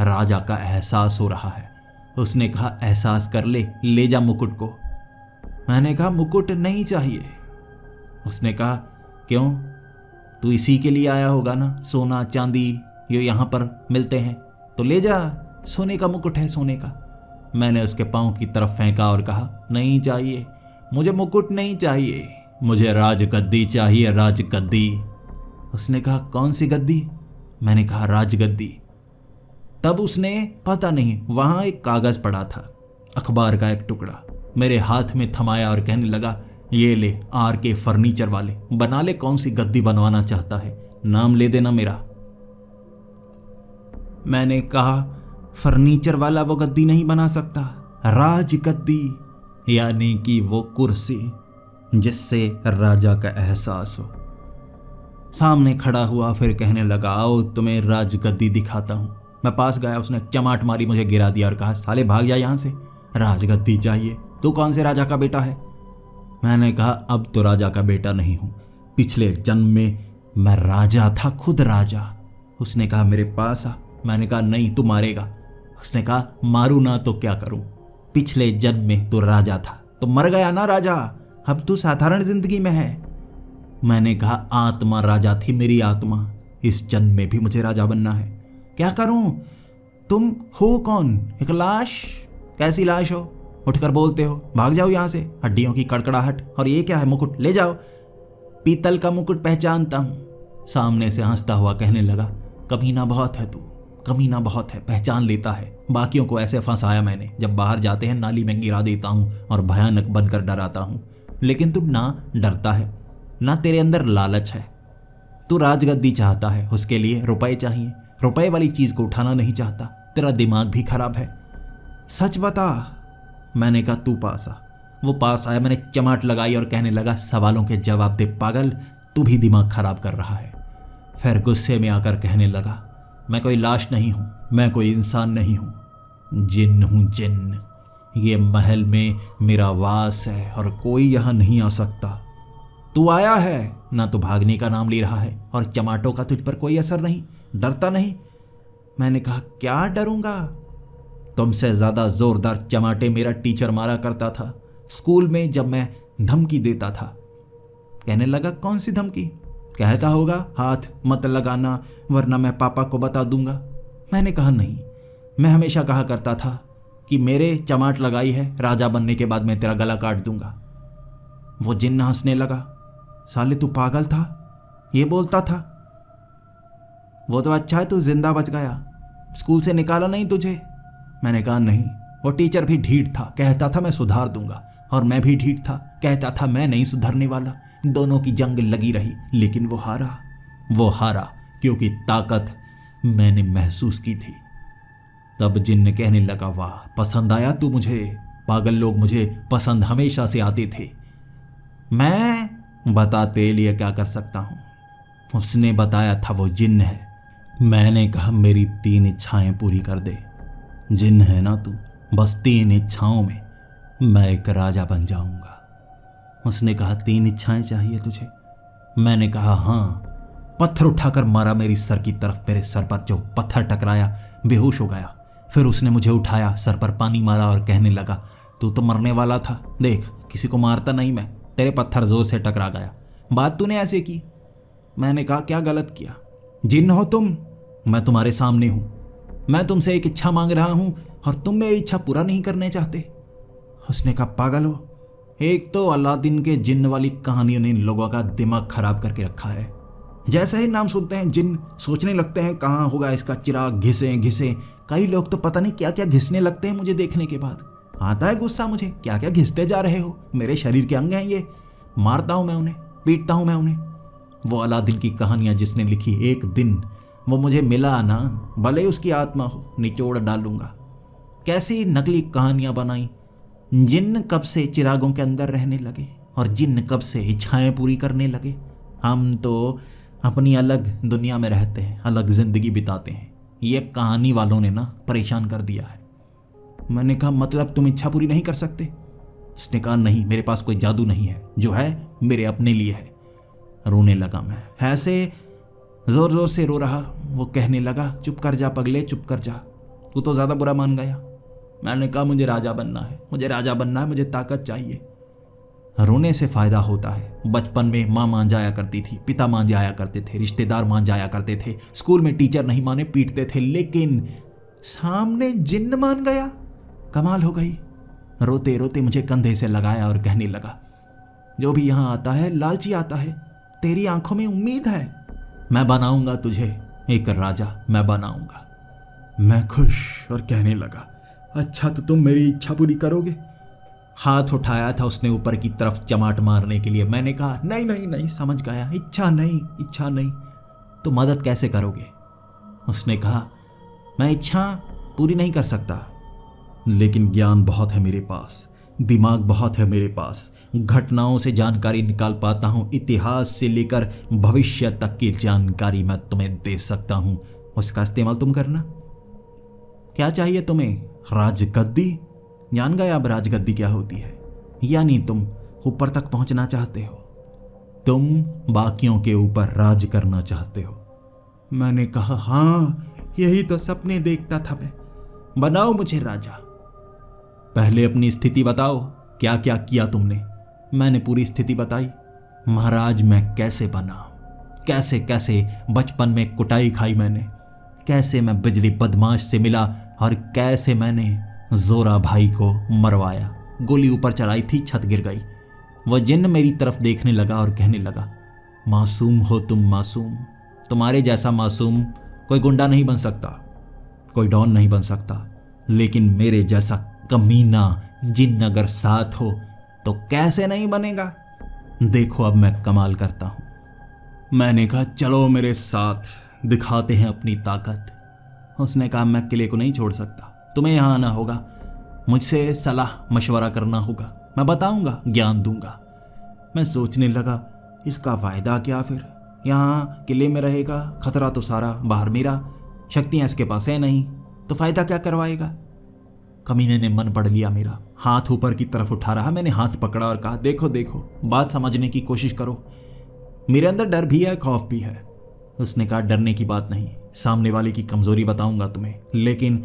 राजा का एहसास हो रहा है। उसने कहा, एहसास कर ले जा मुकुट को। मैंने कहा, मुकुट नहीं चाहिए। उसने कहा, क्यों? तू इसी के लिए आया होगा ना, सोना चांदी ये यहाँ पर मिलते हैं, तो ले जा, सोने का मुकुट है, सोने का। मैंने उसके पाँव की तरफ फेंका और कहा, नहीं चाहिए, मुझे मुकुट नहीं चाहिए, मुझे राजगद्दी चाहिए, राजगद्दी। उसने कहा, कौन सी गद्दी? मैंने कहा, राजगद्दी। तब उसने, पता नहीं, वहां एक कागज पड़ा था, अखबार का एक टुकड़ा, मेरे हाथ में थमाया और कहने लगा, ये ले, RK फर्नीचर वाले, बना ले, कौन सी गद्दी बनवाना चाहता है, नाम ले देना मेरा। मैंने कहा, फर्नीचर वाला वो गद्दी नहीं बना सकता, राजगद्दी, यानी कि वो कुर्सी जिससे राजा का एहसास हो। सामने खड़ा हुआ, फिर कहने लगा, आओ तुम्हें राजगद्दी दिखाता हूं। मैं पास गया, उसने चमाट मारी, मुझे गिरा दिया और कहा, साले भाग जा यहां से, राजगद्दी चाहिए, तू कौन से राजा का बेटा है? मैंने कहा, अब तो राजा का बेटा नहीं हूं, पिछले जन्म में मैं राजा था, खुद राजा। उसने कहा, मेरे पास आ। मैंने कहा, नहीं, तू मारेगा। उसने कहा, मारू ना तो क्या करूं, पिछले जन्म में तो राजा था, तो मर गया ना राजा, अब तू साधारण जिंदगी में है। मैंने कहा, आत्मा राजा थी, मेरी आत्मा, इस जन्म में भी मुझे राजा बनना है। क्या करूं? तुम हो कौन? एक लाश? कैसी लाश हो? उठकर बोलते हो, भाग जाओ यहां से, हड्डियों की कड़कड़ाहट। और ये क्या है? मुकुट, ले जाओ। पीतल का मुकुट पहचानता हूं। सामने से हंसता हुआ कहने लगा, कमीना बहुत है तू, कमीना बहुत है, पहचान लेता है। बाकियों को ऐसे फंसाया मैंने, जब बाहर जाते हैं नाली में गिरा देता हूँ और भयानक बनकर डराता हूँ। लेकिन तू ना डरता है, ना तेरे अंदर लालच है। तू राजगद्दी चाहता है, उसके लिए रुपए चाहिए। रुपए वाली चीज़ को उठाना नहीं चाहता। तेरा दिमाग भी खराब है। सच बता। मैंने कहा तू पास आ। वो पास आया, मैंने चमाट लगाई और कहने लगा, सवालों के जवाब दे पागल, तू भी दिमाग खराब कर रहा है। फिर गुस्से में आकर कहने लगा, मैं कोई लाश नहीं हूँ, मैं कोई इंसान नहीं हूँ, जिन्न हूँ जिन्न। ये महल में मेरा वास है और कोई यहाँ नहीं आ सकता। तू आया है ना, तो भागने का नाम ले रहा है और चमाटों का तुझ पर कोई असर नहीं, डरता नहीं। मैंने कहा क्या डरूंगा? तुमसे ज़्यादा जोरदार चमाटे मेरा टीचर मारा करता था स्कूल में, जब मैं धमकी देता था। कहने लगा कौन सी धमकी? कहता होगा हाथ मत लगाना वरना मैं पापा को बता दूंगा। मैंने कहा नहीं, मैं हमेशा कहा करता था कि मेरे चमाट लगाई है, राजा बनने के बाद मैं तेरा गला काट दूंगा। वो जिन्न हंसने लगा, साले तू पागल था, ये बोलता था। वो तो अच्छा है तू जिंदा बच गया, स्कूल से निकाला नहीं तुझे। मैंने कहा नहीं, वो टीचर भी ढीठ था, कहता था मैं सुधार दूंगा, और मैं भी ढीठ था, कहता था मैं नहीं सुधरने वाला। दोनों की जंग लगी रही, लेकिन वो हारा क्योंकि ताकत मैंने महसूस की थी। तब जिन्न कहने लगा, वाह पसंद आया तू मुझे, पागल लोग मुझे पसंद हमेशा से आते थे। मैं बता तेरे लिए क्या कर सकता हूँ। उसने बताया था वो जिन्न है। मैंने कहा मेरी 3 इच्छाएं पूरी कर दे। जिन्न है ना तू, बस 3 इच्छाओं में मैं एक राजा बन जाऊंगा। उसने कहा 3 इच्छाएं चाहिए तुझे? मैंने कहा हाँ। पत्थर उठाकर मारा मेरी सर की तरफ, मेरे सर पर जो पत्थर टकराया बेहोश हो गया। फिर उसने मुझे उठाया, सर पर पानी मारा और कहने लगा, तू तो मरने वाला था, देख किसी को मारता नहीं मैं, तेरे पत्थर जोर से टकरा गया, बात तूने ऐसे की। मैंने कहा क्या गलत किया? जिन्न हो तुम, मैं तुम्हारे सामने हूँ, मैं तुमसे एक इच्छा मांग रहा हूँ और तुम मेरी इच्छा पूरा नहीं करने चाहते। उसने कहा पागल हो, एक तो अलादीन के जिन्न वाली कहानियों ने इन लोगों का दिमाग खराब करके रखा है। जैसे ही नाम सुनते हैं जिन्न, सोचने लगते हैं कहाँ होगा इसका चिराग, घिसे। कई लोग तो पता नहीं क्या क्या घिसने लगते हैं मुझे देखने के बाद। आता है गुस्सा मुझे, क्या क्या घिसते जा रहे हो, मेरे शरीर के अंग हैं ये। मारता हूँ मैं उन्हें, पीटता हूँ मैं उन्हें। वो अलादीन की कहानियाँ जिसने लिखी, एक दिन वो मुझे मिला ना, भले ही उसकी आत्मा हो, निचोड़ डालूंगा। कैसी नकली कहानियाँ बनाई। जिन्न कब से चिरागों के अंदर रहने लगे और जिन्न कब से इच्छाएं पूरी करने लगे। हम तो अपनी अलग दुनिया में रहते हैं, अलग जिंदगी बिताते हैं। ये कहानी वालों ने ना परेशान कर दिया है। मैंने कहा मतलब तुम इच्छा पूरी नहीं कर सकते? उसने कहा नहीं, मेरे पास कोई जादू नहीं है, जो है मेरे अपने लिए है। रोने लगा मैं, ऐसे जोर जोर से रो रहा। वो कहने लगा चुप कर जा पगले, चुप कर जा, तू तो ज़्यादा बुरा मान गया। मैंने कहा मुझे राजा बनना है, मुझे ताकत चाहिए। रोने से फ़ायदा होता है। बचपन में माँ मान जाया करती थी, पिता मान जाया करते थे, रिश्तेदार मान जाया करते थे, स्कूल में टीचर नहीं माने पीटते थे, लेकिन सामने जिन्न मान गया। कमाल हो गई। रोते रोते मुझे कंधे से लगाया और कहने लगा, जो भी यहाँ आता है लालची आता है, तेरी आंखों में उम्मीद है, मैं बनाऊंगा तुझे एक राजा, मैं बनाऊंगा। मैं खुश और कहने लगा, अच्छा तो तुम मेरी इच्छा पूरी करोगे? हाथ उठाया था उसने ऊपर की तरफ चमाट मारने के लिए। मैंने कहा नहीं नहीं नहीं, समझ गया, इच्छा नहीं। तो मदद कैसे करोगे? उसने कहा मैं इच्छा पूरी नहीं कर सकता, लेकिन ज्ञान बहुत है मेरे पास, दिमाग बहुत है मेरे पास, घटनाओं से जानकारी निकाल पाता हूँ, इतिहास से लेकर भविष्य तक की जानकारी मैं तुम्हें दे सकता हूँ, उसका इस्तेमाल तुम करना। क्या चाहिए तुम्हें? राजगद्दी? जान गए अब राजगद्दी क्या होती है, यानी तुम ऊपर तक पहुंचना चाहते हो, तुम बाकियों के ऊपर राज करना चाहते हो। मैंने कहा हाँ, यही तो सपने देखता था मैं, बनाओ मुझे राजा। पहले अपनी स्थिति बताओ, क्या क्या किया तुमने? मैंने पूरी स्थिति बताई। महाराज मैं कैसे बना, कैसे कैसे बचपन में कुटाई खाई मैंने, कैसे मैं बिजली बदमाश से मिला और कैसे मैंने जोरा भाई को मरवाया। गोली ऊपर चलाई थी, छत गिर गई। वह जिन्न मेरी तरफ देखने लगा और कहने लगा, मासूम हो तुम, मासूम, तुम्हारे जैसा मासूम कोई गुंडा नहीं बन सकता। कोई डॉन नहीं बन सकता, लेकिन मेरे जैसा कमीना जिन अगर साथ हो तो कैसे नहीं बनेगा। देखो अब मैं कमाल करता हूं। मैंने कहा चलो मेरे साथ, दिखाते हैं अपनी ताकत। उसने कहा मैं किले को नहीं छोड़ सकता, तुम्हें यहाँ आना होगा, मुझसे सलाह मशवरा करना होगा, मैं बताऊंगा, ज्ञान दूंगा। मैं सोचने लगा इसका फायदा क्या फिर, यहाँ किले में रहेगा, खतरा तो सारा बाहर मेरा, शक्तियाँ इसके पास है नहीं, तो फायदा क्या करवाएगा। कमीने ने मन पढ़ लिया मेरा, हाथ ऊपर की तरफ उठा रहा। मैंने हाथ पकड़ा और कहा देखो देखो, बात समझने की कोशिश करो, मेरे अंदर डर भी है, खौफ भी है। उसने कहा डरने की बात नहीं, सामने वाले की कमजोरी बताऊंगा तुम्हें, लेकिन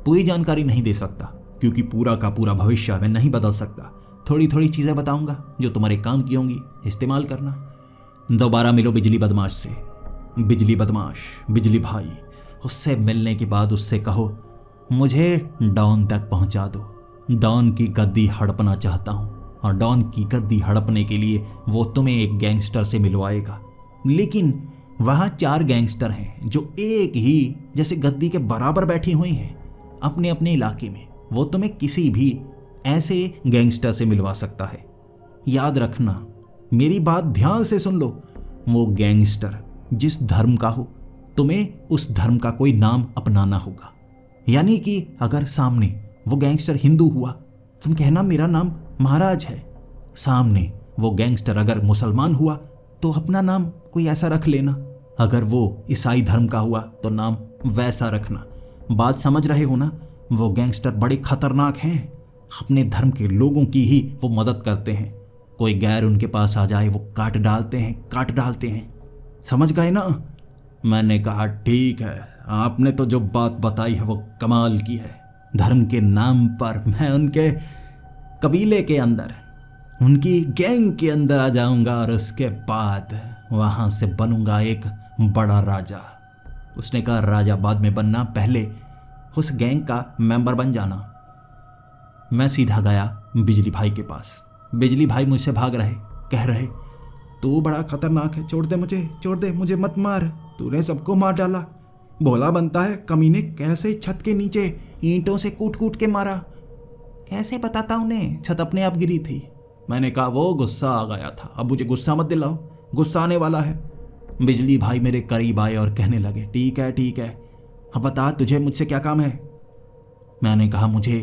पूरी जानकारी नहीं दे सकता, क्योंकि पूरा का पूरा भविष्य मैं नहीं बदल सकता। थोड़ी थोड़ी चीज़ें बताऊंगा जो तुम्हारे काम की होंगी, इस्तेमाल करना। दोबारा मिलो बिजली बदमाश से। बिजली बदमाश, बिजली भाई, उससे मिलने के बाद उससे कहो मुझे डॉन तक पहुंचा दो, डॉन की गद्दी हड़पना चाहता हूं, और डॉन की गद्दी हड़पने के लिए वो तुम्हें एक गैंगस्टर से मिलवाएगा। लेकिन वहाँ 4 गैंगस्टर हैं जो एक ही जैसे गद्दी के बराबर बैठे हुए हैं अपने अपने इलाके में। वो तुम्हें किसी भी ऐसे गैंगस्टर से मिलवा सकता है। याद रखना, मेरी बात ध्यान से सुन लो, वो गैंगस्टर जिस धर्म का हो, तुम्हें उस धर्म का कोई नाम अपनाना होगा। यानी कि अगर सामने वो गैंगस्टर हिंदू हुआ, तुम कहना मेरा नाम महाराज है। सामने वो गैंगस्टर अगर मुसलमान हुआ तो अपना नाम कोई ऐसा रख लेना। अगर वो ईसाई धर्म का हुआ तो नाम वैसा रखना। बात समझ रहे हो ना। वो गैंगस्टर बड़े खतरनाक हैं, अपने धर्म के लोगों की ही वो मदद करते हैं। कोई गैर उनके पास आ जाए वो काट डालते हैं। समझ गए ना। मैंने कहा ठीक है, आपने तो जो बात बताई है वो कमाल की है। धर्म के नाम पर मैं उनके कबीले के अंदर, उनकी गैंग के अंदर आ जाऊंगा और उसके बाद वहां से बनूंगा एक बड़ा राजा। उसने कहा राजा बाद में बनना, पहले उस गैंग का मेंबर बन जाना। मैं सीधा गया बिजली भाई के पास। बिजली भाई मुझसे भाग रहे, कह रहे तू बड़ा खतरनाक है, छोड़ दे मुझे मत मार, तूने सबको मार डाला। भोला बनता है, कमीने कैसे छत के नीचे ईंटों से कूट कूट के मारा। कैसे बताता उन्हें, छत अपने आप गिरी थी। मैंने कहा वो गुस्सा आ गया था, अब मुझे गुस्सा मत दिलाओ, गुस्सा आने वाला है। बिजली भाई मेरे करीब आए और कहने लगे ठीक है, अब बता तुझे मुझसे क्या काम है। मैंने कहा मुझे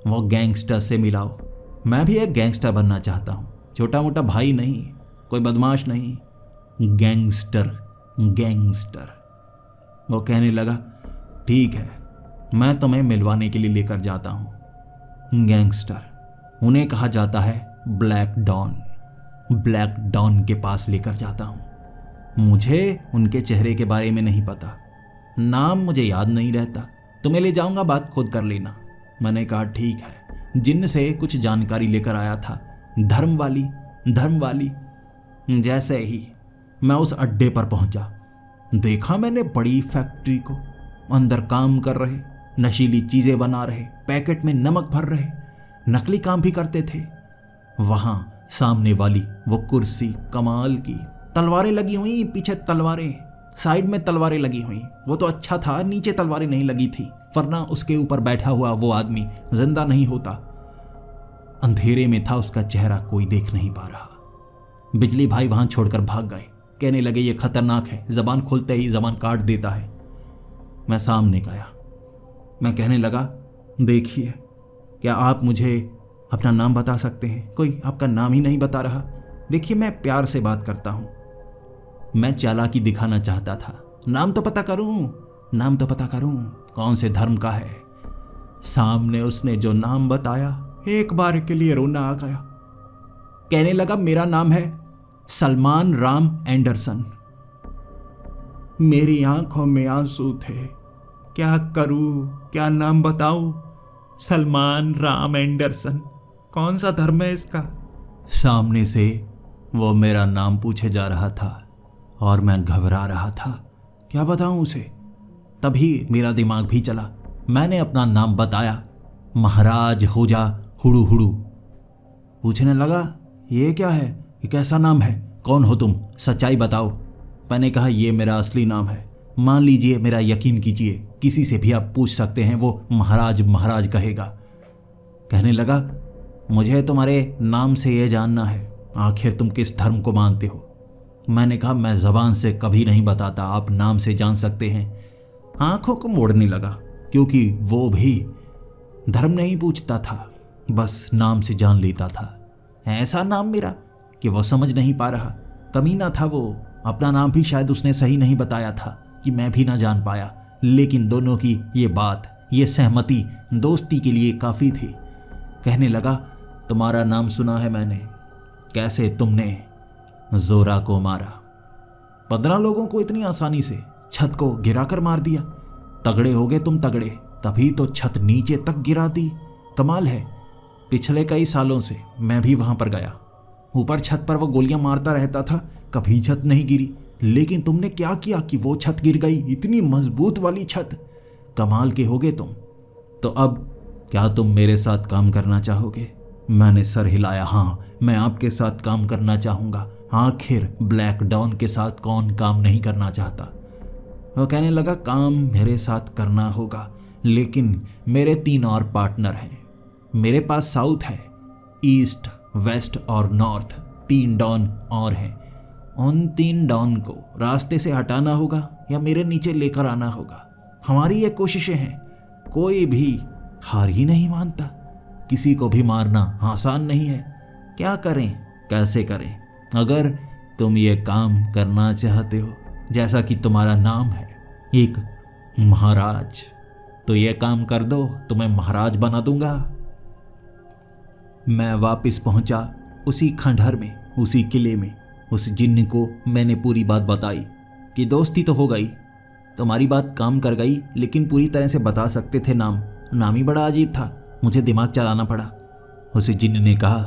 वो गैंगस्टर से मिलाओ, मैं भी एक गैंगस्टर बनना चाहता हूँ, छोटा मोटा भाई नहीं, कोई बदमाश नहीं, गैंगस्टर। वो कहने लगा ठीक है, मैं तुम्हें मिलवाने के लिए लेकर जाता हूँ। गैंगस्टर, उन्हें कहा जाता है ब्लैक डॉन के पास लेकर जाता हूँ। मुझे उनके चेहरे के बारे में नहीं पता, नाम मुझे याद नहीं रहता, तुम्हें ले जाऊंगा, बात खुद कर लेना। मैंने कहा ठीक है। जिन से कुछ जानकारी लेकर आया था, धर्म वाली। जैसे ही मैं उस अड्डे पर पहुंचा, देखा मैंने बड़ी फैक्ट्री को, अंदर काम कर रहे, नशीली चीजें बना रहे, पैकेट में नमक भर रहे, नकली काम भी करते थे। वहां सामने वाली वो कुर्सी कमाल की, तलवारें लगी हुई, पीछे तलवारें, साइड में तलवारें लगी हुई। वो तो अच्छा था नीचे तलवारें नहीं लगी थी, वरना उसके ऊपर बैठा हुआ वो आदमी जिंदा नहीं होता। अंधेरे में था उसका चेहरा, कोई देख नहीं पा रहा। बिजली भाई वहां छोड़कर भाग गए, कहने लगे ये खतरनाक है, जबान खोलते ही जबान काट देता है। मैं सामने गया, मैं कहने लगा देखिए, क्या आप मुझे अपना नाम बता सकते हैं? कोई आपका नाम ही नहीं बता रहा। देखिए मैं प्यार से बात करता हूं, मैं चालाकी दिखाना चाहता था। नाम तो पता करूं, कौन से धर्म का है। सामने उसने जो नाम बताया, एक बार के लिए रोना आ गया। कहने लगा मेरा नाम है सलमान राम एंडरसन। मेरी आंखों में आंसू थे, क्या करूं, क्या नाम बताऊं? सलमान राम एंडरसन, कौन सा धर्म है इसका? सामने से वो मेरा नाम पूछे जा रहा था और मैं घबरा रहा था, क्या बताऊं उसे। तभी मेरा दिमाग भी चला, मैंने अपना नाम बताया, महाराज होजा हुड़ू हुड़ू। पूछने लगा ये क्या है, ये कैसा नाम है, कौन हो तुम, सच्चाई बताओ। मैंने कहा ये मेरा असली नाम है, मान लीजिए, मेरा यकीन कीजिए, किसी से भी आप पूछ सकते हैं, वो महाराज महाराज कहेगा। कहने लगा, मुझे तुम्हारे नाम से ये जानना है, आखिर तुम किस धर्म को मानते हो। मैंने कहा, मैं ज़बान से कभी नहीं बताता, आप नाम से जान सकते हैं। आंखों को मोड़ने लगा, क्योंकि वो भी धर्म नहीं पूछता था, बस नाम से जान लेता था। ऐसा नाम मेरा कि वो समझ नहीं पा रहा। कमीना था वो, अपना नाम भी शायद उसने सही नहीं बताया था कि मैं भी ना जान पाया, लेकिन दोनों की ये बात, ये सहमति दोस्ती के लिए काफ़ी थी। कहने लगा, तुम्हारा नाम सुना है मैंने, कैसे तुमने जोरा को मारा, 15 लोगों को इतनी आसानी से छत को गिरा कर मार दिया। तगड़े हो गए तुम, तगड़े, तभी तो छत नीचे तक गिरा दी। कमाल है, पिछले कई सालों से मैं भी वहां पर गया, ऊपर छत पर वो गोलियां मारता रहता था, कभी छत नहीं गिरी, लेकिन तुमने क्या किया कि वो छत गिर गई, इतनी मजबूत वाली छत। कमाल के होगे तुम। तो अब क्या तुम मेरे साथ काम करना चाहोगे? मैंने सर हिलाया, हाँ, मैं आपके साथ काम करना चाहूँगा। आखिर ब्लैक डॉन के साथ कौन काम नहीं करना चाहता। वो कहने लगा, काम मेरे साथ करना होगा, लेकिन मेरे 3 और पार्टनर हैं। मेरे पास साउथ है, ईस्ट, वेस्ट और नॉर्थ, 3 डॉन और हैं। उन 3 डॉन को रास्ते से हटाना होगा या मेरे नीचे लेकर आना होगा। हमारी ये कोशिशें हैं, कोई भी हार ही नहीं मानता। किसी को भी मारना आसान नहीं है। क्या करें, कैसे करें? अगर तुम ये काम करना चाहते हो, जैसा कि तुम्हारा नाम है, एक महाराज, तो ये काम कर दो, तुम्हें महाराज बना दूंगा। मैं वापस पहुंचा उसी खंडहर में, उसी किले में। उस जिन्न को मैंने पूरी बात बताई कि दोस्ती तो हो गई, तुम्हारी बात काम कर गई, लेकिन पूरी तरह से बता सकते थे नाम ही बड़ा अजीब था, मुझे दिमाग चलाना पड़ा। उस जिन्न ने कहा,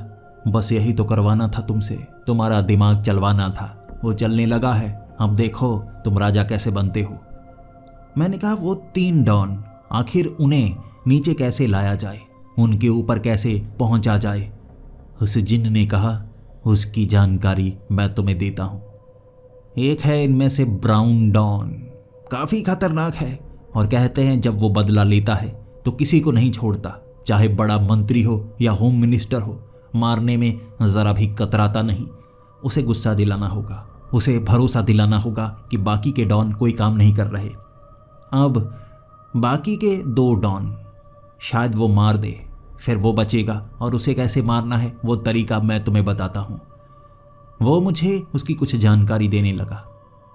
बस यही तो करवाना था तुमसे, तुम्हारा दिमाग चलवाना था, वो चलने लगा है, अब देखो तुम राजा कैसे बनते हो। मैंने कहा, वो 3 डॉन, आखिर उन्हें नीचे कैसे लाया जाए, उनके ऊपर कैसे पहुंचा जाए? उस जिन्न ने कहा, उसकी जानकारी मैं तुम्हें देता हूं। एक है इनमें से ब्राउन डॉन, काफ़ी खतरनाक है, और कहते हैं जब वो बदला लेता है तो किसी को नहीं छोड़ता, चाहे बड़ा मंत्री हो या होम मिनिस्टर हो, मारने में ज़रा भी कतराता नहीं। उसे गुस्सा दिलाना होगा, उसे भरोसा दिलाना होगा कि बाकी के डॉन कोई काम नहीं कर रहे। अब बाकी के 2 डॉन शायद वो मार दे, फिर वो बचेगा, और उसे कैसे मारना है वो तरीका मैं तुम्हें बताता हूँ। वो मुझे उसकी कुछ जानकारी देने लगा।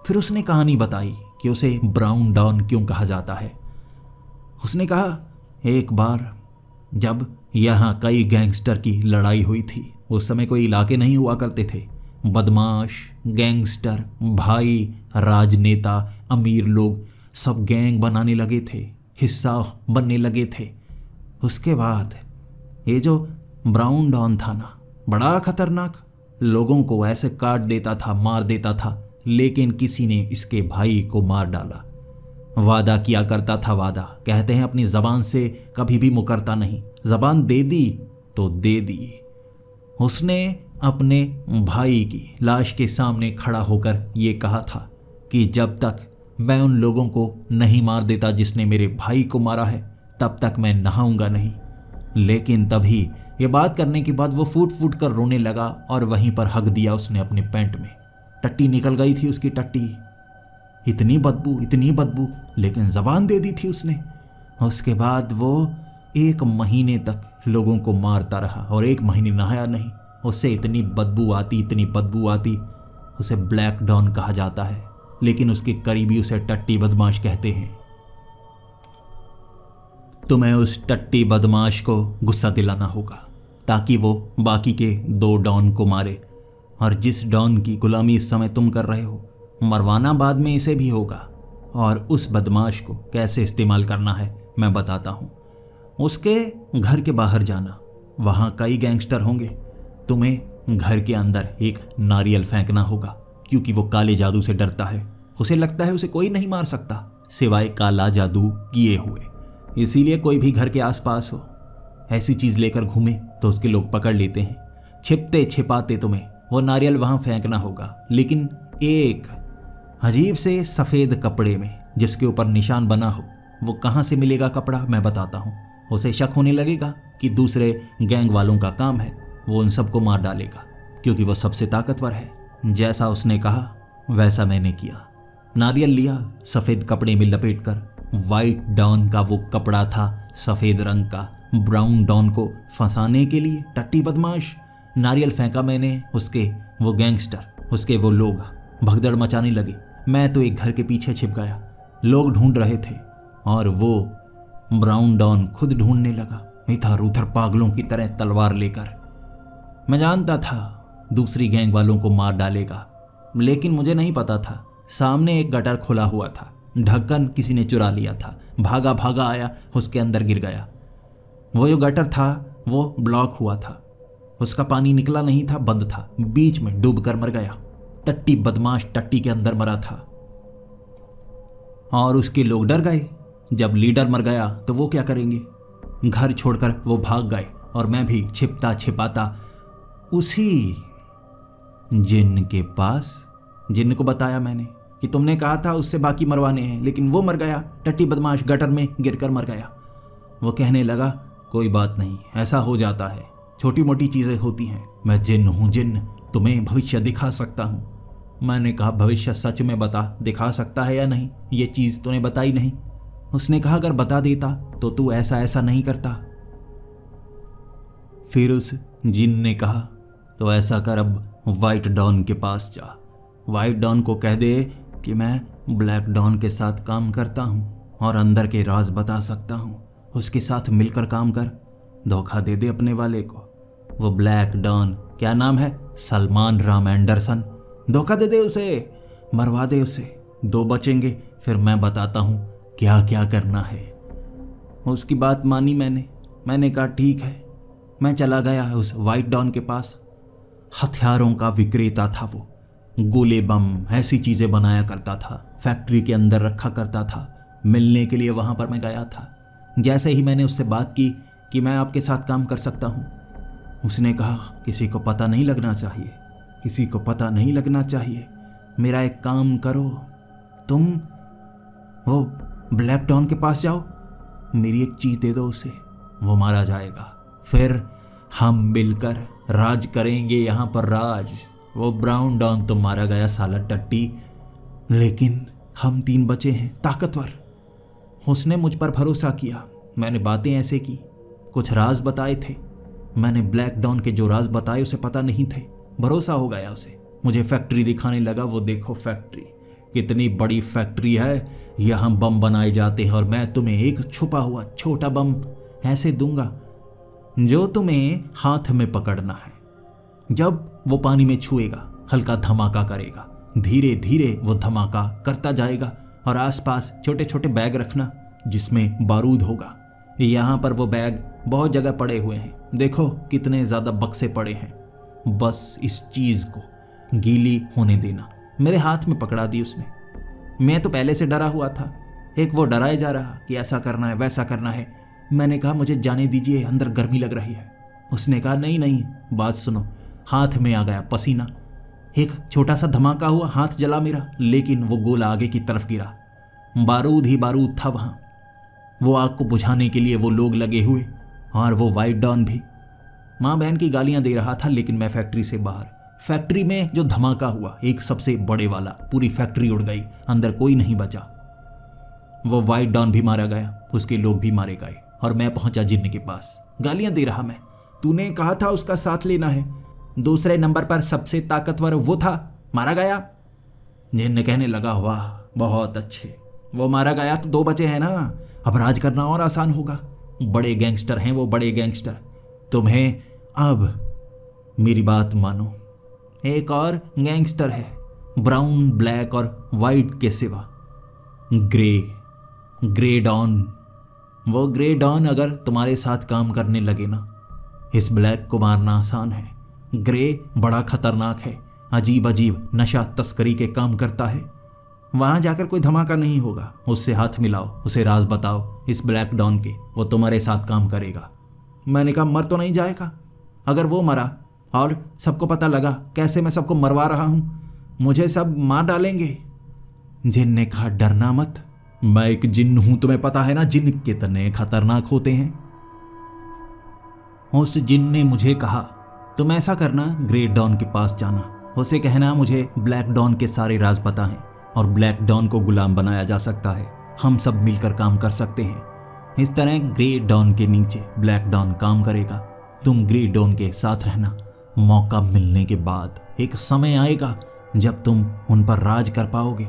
फिर उसने कहानी बताई कि उसे ब्राउन डॉन क्यों कहा जाता है। उसने कहा, एक बार जब यहाँ कई गैंगस्टर की लड़ाई हुई थी, उस समय कोई इलाके नहीं हुआ करते थे, बदमाश, गैंगस्टर, भाई, राजनेता, अमीर लोग सब गैंग बनाने लगे थे, हिस्सा बनने लगे थे। उसके बाद ये जो ब्राउन डॉन था ना, बड़ा खतरनाक, लोगों को ऐसे काट देता था, मार देता था, लेकिन किसी ने इसके भाई को मार डाला। वादा किया करता था, वादा, कहते हैं अपनी ज़बान से कभी भी मुकरता नहीं, ज़बान दे दी तो दे दी। उसने अपने भाई की लाश के सामने खड़ा होकर ये कहा था कि जब तक मैं उन लोगों को नहीं मार देता जिसने मेरे भाई को मारा है, तब तक मैं नहाऊंगा नहीं। लेकिन तभी ये बात करने के बाद वो फूट फूट कर रोने लगा, और वहीं पर हक दिया उसने अपने पैंट में। टट्टी निकल गई थी उसकी, टट्टी, इतनी बदबू, लेकिन ज़बान दे दी थी उसने। उसके बाद वो 1 महीने तक लोगों को मारता रहा, और 1 महीने नहाया नहीं। उससे इतनी बदबू आती, उसे ब्लैक डॉन कहा जाता है, लेकिन उसके करीबी उसे टट्टी बदमाश कहते हैं। तुम्हें उस टट्टी बदमाश को गुस्सा दिलाना होगा, ताकि वो बाकी के 2 डॉन को मारे, और जिस डॉन की गुलामी इस समय तुम कर रहे हो, मरवाना बाद में इसे भी होगा। और उस बदमाश को कैसे इस्तेमाल करना है मैं बताता हूँ। उसके घर के बाहर जाना, वहाँ कई गैंगस्टर होंगे, तुम्हें घर के अंदर एक नारियल फेंकना होगा, क्योंकि वो काले जादू से डरता है। उसे लगता है उसे कोई नहीं मार सकता सिवाय काला जादू किए हुए, इसीलिए कोई भी घर के आसपास हो, ऐसी चीज़ लेकर घूमे तो उसके लोग पकड़ लेते हैं। छिपते छिपाते तुम्हें वो नारियल वहाँ फेंकना होगा, लेकिन एक अजीब से सफ़ेद कपड़े में जिसके ऊपर निशान बना हो। वो कहाँ से मिलेगा कपड़ा मैं बताता हूँ। उसे शक होने लगेगा कि दूसरे गैंग वालों का काम है, वो उन सबको मार डालेगा क्योंकि वो सबसे ताकतवर है। जैसा उसने कहा वैसा मैंने किया। नारियल लिया, सफ़ेद कपड़े में लपेटकर। वाइट डॉन का वो कपड़ा था सफ़ेद रंग का। ब्राउन डॉन को फंसाने के लिए टट्टी बदमाश। नारियल फेंका मैंने, उसके वो गैंगस्टर, उसके वो लोग भगदड़ मचाने लगे। मैं तो एक घर के पीछे छिप गया। लोग ढूंढ रहे थे और वो ब्राउन डॉन खुद ढूंढने लगा, इधर उधर पागलों की तरह तलवार लेकर। मैं जानता था दूसरी गैंग वालों को मार डालेगा, लेकिन मुझे नहीं पता था सामने एक गटर खुला हुआ था। ढक्कन किसी ने चुरा लिया था। भागा भागा आया, उसके अंदर गिर गया। वो जो गटर था वो ब्लॉक हुआ था, उसका पानी निकला नहीं था, बंद था। बीच में डूब कर मर गया। टट्टी बदमाश टट्टी के अंदर मरा था और उसके लोग डर गए। जब लीडर मर गया तो वो क्या करेंगे? घर छोड़कर वो भाग गए और मैं भी छिपता छिपाता उसी जिन्न के पास। जिन्न को बताया मैंने कि तुमने कहा था उससे बाकी मरवाने हैं, लेकिन वो मर गया। टट्टी बदमाश गटर में गिरकर मर गया। वो कहने लगा कोई बात नहीं, ऐसा हो जाता है, छोटी मोटी चीज़ें होती हैं। मैं जिन्न हूँ, जिन्न, तुम्हें भविष्य दिखा सकता हूँ। मैंने कहा भविष्य सच में बता, दिखा सकता है या नहीं? ये चीज़ तूने बताई नहीं। उसने कहा अगर बता देता तो तू ऐसा ऐसा नहीं करता। फिर उस जिन्न ने कहा तो ऐसा कर, अब वाइट डॉन के पास जा। वाइट डॉन को कह दे कि मैं ब्लैक डॉन के साथ काम करता हूँ और अंदर के राज बता सकता हूँ। उसके साथ मिलकर काम कर, धोखा दे दे अपने वाले को। वो ब्लैक डॉन, क्या नाम है, सलमान राम एंडरसन, धोखा दे दे उसे, मरवा दे उसे। 2 बचेंगे, फिर मैं बताता हूँ क्या क्या करना है। उसकी बात मानी मैंने कहा ठीक है। मैं चला गया उस वाइट डॉन के पास। हथियारों का विक्रेता था वो, गोले बम ऐसी चीज़ें बनाया करता था, फैक्ट्री के अंदर रखा करता था। मिलने के लिए वहाँ पर मैं गया था। जैसे ही मैंने उससे बात की कि मैं आपके साथ काम कर सकता हूँ, उसने कहा किसी को पता नहीं लगना चाहिए, किसी को पता नहीं लगना चाहिए। मेरा एक काम करो, तुम वो ब्लैक डॉन के पास जाओ, मेरी एक चीज़ दे दो उसे, वो मारा जाएगा, फिर हम मिलकर राज करेंगे यहाँ पर राज। वो ब्राउन डॉन तो मारा गया साला टट्टी, लेकिन हम 3 बचे हैं ताकतवर। उसने मुझ पर भरोसा किया। मैंने बातें ऐसे की, कुछ राज बताए थे। मैंने ब्लैक डॉन के जो राज बताए उसे पता नहीं थे, भरोसा हो गया उसे। मुझे फैक्ट्री दिखाने लगा। वो देखो फैक्ट्री, कितनी बड़ी फैक्ट्री है, यहाँ बम बनाए जाते हैं और मैं तुम्हें एक छुपा हुआ छोटा बम ऐसे दूंगा जो तुम्हें हाथ में पकड़ना है। जब वो पानी में छुएगा हल्का धमाका करेगा, धीरे धीरे वो धमाका करता जाएगा और आसपास छोटे छोटे बैग रखना जिसमें बारूद होगा। यहाँ पर वो बैग बहुत जगह पड़े हुए हैं, देखो कितने ज़्यादा बक्से पड़े हैं। बस इस चीज़ को गीली होने देना। मेरे हाथ में पकड़ा दी उसने। मैं तो पहले से डरा हुआ था, एक वो डराए जा रहा कि ऐसा करना है वैसा करना है। मैंने कहा मुझे जाने दीजिए, अंदर गर्मी लग रही है। उसने कहा नहीं नहीं, बात सुनो। हाथ में आ गया पसीना, एक छोटा सा धमाका हुआ, हाथ जला मेरा, लेकिन वो गोला आगे की तरफ गिरा। बारूद ही बारूद था वहाँ। वो आग को बुझाने के लिए वो लोग लगे हुए और वो वाइट डॉन भी। माँ बहन की गालियाँ दे रहा था, लेकिन मैं फैक्ट्री से बाहर। फैक्ट्री में जो धमाका हुआ, एक सबसे बड़े वाला, पूरी फैक्ट्री उड़ गई, अंदर कोई नहीं बचा। वो वाइट डॉन भी मारा गया, उसके लोग भी मारे गए और मैं पहुंचा जिन्न के पास। गालियां दे रहा मैं, तूने कहा था उसका साथ लेना है, दूसरे नंबर पर सबसे ताकतवर वो था, मारा गया। जिन्न कहने लगा वाह बहुत अच्छे, वो मारा गया तो 2 बचे हैं ना, अब राज करना और आसान होगा। बड़े गैंगस्टर हैं वो, बड़े गैंगस्टर। तुम्हें अब मेरी बात मानो, एक और गैंगस्टर है, ब्राउन ब्लैक और वाइट के सिवा, ग्रे डॉन। वो ग्रे डॉन अगर तुम्हारे साथ काम करने लगे ना, इस ब्लैक को मारना आसान है। ग्रे बड़ा खतरनाक है, अजीब अजीब नशा तस्करी के काम करता है। वहाँ जाकर कोई धमाका नहीं होगा, उससे हाथ मिलाओ, उसे राज बताओ इस ब्लैक डॉन के, वो तुम्हारे साथ काम करेगा। मैंने कहा मर तो नहीं जाएगा? अगर वो मरा और सबको पता लगा कैसे मैं सबको मरवा रहा हूँ, मुझे सब मार डालेंगे। जिन ने कहा डरना मत, मैं एक जिन्न हूं, तुम्हें पता है ना जिन्न कितने खतरनाक होते हैं। उस जिन्न ने मुझे कहा तुम ऐसा करना, ग्रे डॉन के पास जाना, उसे कहना मुझे ब्लैक डॉन के सारे राज पता हैं और ब्लैक डॉन को गुलाम बनाया जा सकता है, हम सब मिलकर काम कर सकते हैं। इस तरह ग्रे डॉन के नीचे ब्लैक डॉन काम करेगा, तुम ग्रे डॉन के साथ रहना। मौका मिलने के बाद एक समय आएगा जब तुम उन पर राज कर पाओगे।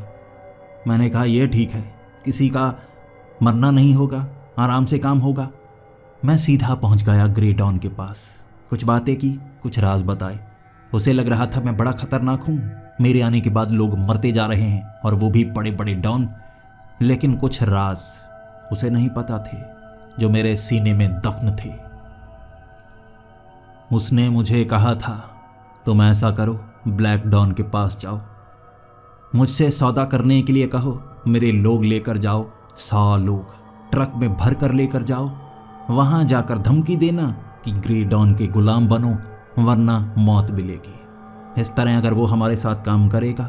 मैंने कहा यह ठीक है, किसी का मरना नहीं होगा, आराम से काम होगा। मैं सीधा पहुंच गया ग्रे डॉन के पास, कुछ बातें की, कुछ राज बताए। उसे लग रहा था मैं बड़ा खतरनाक हूं, मेरे आने के बाद लोग मरते जा रहे हैं और वो भी बड़े बड़े डॉन। लेकिन कुछ राज उसे नहीं पता थे जो मेरे सीने में दफन थे। उसने मुझे कहा था तुम ऐसा करो, ब्लैक डॉन के पास जाओ, मुझसे सौदा करने के लिए कहो, मेरे लोग लेकर जाओ, 100 लोग ट्रक में भर कर लेकर जाओ, वहां जाकर धमकी देना कि ग्रे डॉन के गुलाम बनो वरना मौत मिलेगी। इस तरह अगर वो हमारे साथ काम करेगा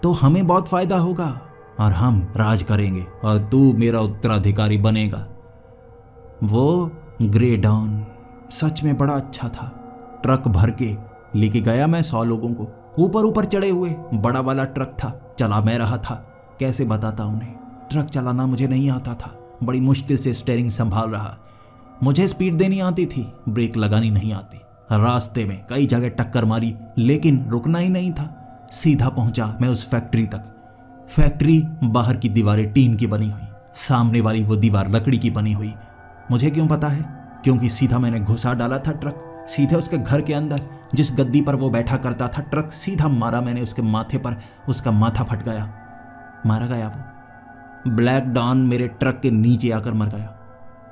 तो हमें बहुत फायदा होगा और हम राज करेंगे और तू मेरा उत्तराधिकारी बनेगा। वो ग्रे डॉन सच में बड़ा अच्छा था। ट्रक भर के लेके गया मैं 100 लोगों को, ऊपर ऊपर चढ़े हुए, बड़ा वाला ट्रक था, चला मैं रहा था। कैसे बताता उन्हें, ट्रक चलाना मुझे नहीं आता था, बड़ी मुश्किल से स्टीयरिंग संभाल रहा। मुझे स्पीड देनी आती थी, ब्रेक लगानी नहीं आती। रास्ते में कई जगह टक्कर मारी लेकिन रुकना ही नहीं था। सीधा पहुंचा मैं उस फैक्ट्री तक। फैक्ट्री बाहर की दीवारें टीन की बनी हुई, सामने वाली वो दीवार लकड़ी की बनी हुई। मुझे क्यों पता है, क्योंकि सीधा मैंने घुसा डाला था ट्रक, सीधे उसके घर के अंदर। जिस गद्दी पर वो बैठा करता था, ट्रक सीधा मारा मैंने उसके माथे पर, उसका माथा फट गया, मारा गया वो। ब्लैक डॉन मेरे ट्रक के नीचे आकर मर गया।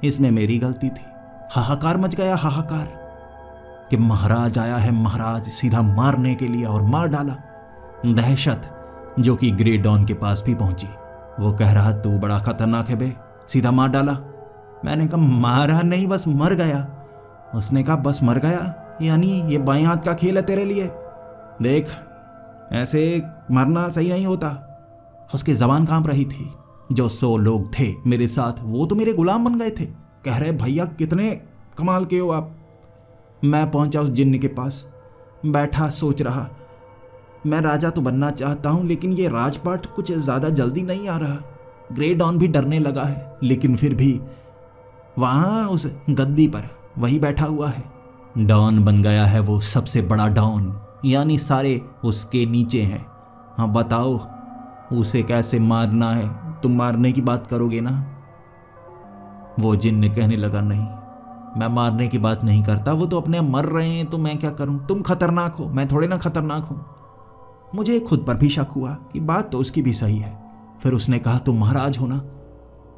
इसमें मेरी गलती थी। हाहाकार मच गया, हाहाकार कि महाराज आया है, महाराज सीधा मारने के लिए, और मार डाला। दहशत जो कि ग्रे डॉन के पास भी पहुंची। वो कह रहा तू बड़ा खतरनाक है बे, सीधा मार डाला। मैंने कहा मारा नहीं, बस मर गया। उसने कहा बस मर गया, यानी ये बाएं हाथ का खेल है तेरे लिए, देख ऐसे मरना सही नहीं होता। उसकी जबान कांप रही थी। जो 100 लोग थे मेरे साथ वो तो मेरे गुलाम बन गए थे। कह रहे भैया कितने कमाल के हो आप। मैं पहुंचा उस जिन्न के पास, बैठा सोच रहा, मैं राजा तो बनना चाहता हूं लेकिन ये राजपाट कुछ ज़्यादा जल्दी नहीं आ रहा। ग्रे डॉन भी डरने लगा है, लेकिन फिर भी वहाँ उस गद्दी पर वही बैठा हुआ है। डॉन बन गया है वो, सबसे बड़ा डॉन, यानी सारे उसके नीचे हैं। हाँ बताओ उसे कैसे मारना है, तुम मारने की बात करोगे ना? वो जिन्न कहने लगा नहीं, मैं मारने की बात नहीं करता, वो तो अपने मर रहे हैं तो मैं क्या करूं, तुम खतरनाक हो, मैं थोड़े ना खतरनाक हूं। मुझे खुद पर भी शक हुआ कि बात तो उसकी भी सही है। फिर उसने कहा तुम महाराज हो ना,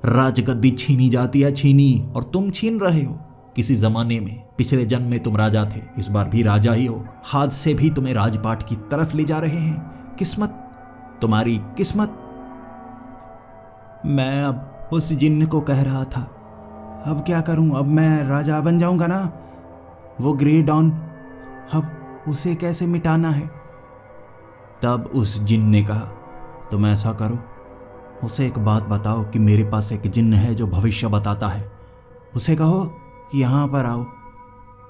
राजगद्दी छीनी जाती है, छीनी, और तुम छीन रहे हो। किसी जमाने में पिछले जन्म में तुम राजा थे, इस बार भी राजा ही हो। हाथ से भी तुम्हें राजपाट की तरफ ले जा रहे हैं। किस्मत, तुम्हारी किस्मत। मैं अब उस जिन्न को कह रहा था अब क्या करूं, अब मैं राजा बन जाऊंगा ना। वो ग्रे डॉन, अब उसे कैसे मिटाना है? तब उस जिन्न ने कहा तुम ऐसा करो, उसे एक बात बताओ कि मेरे पास एक जिन्न है जो भविष्य बताता है। उसे कहो कि यहाँ पर आओ,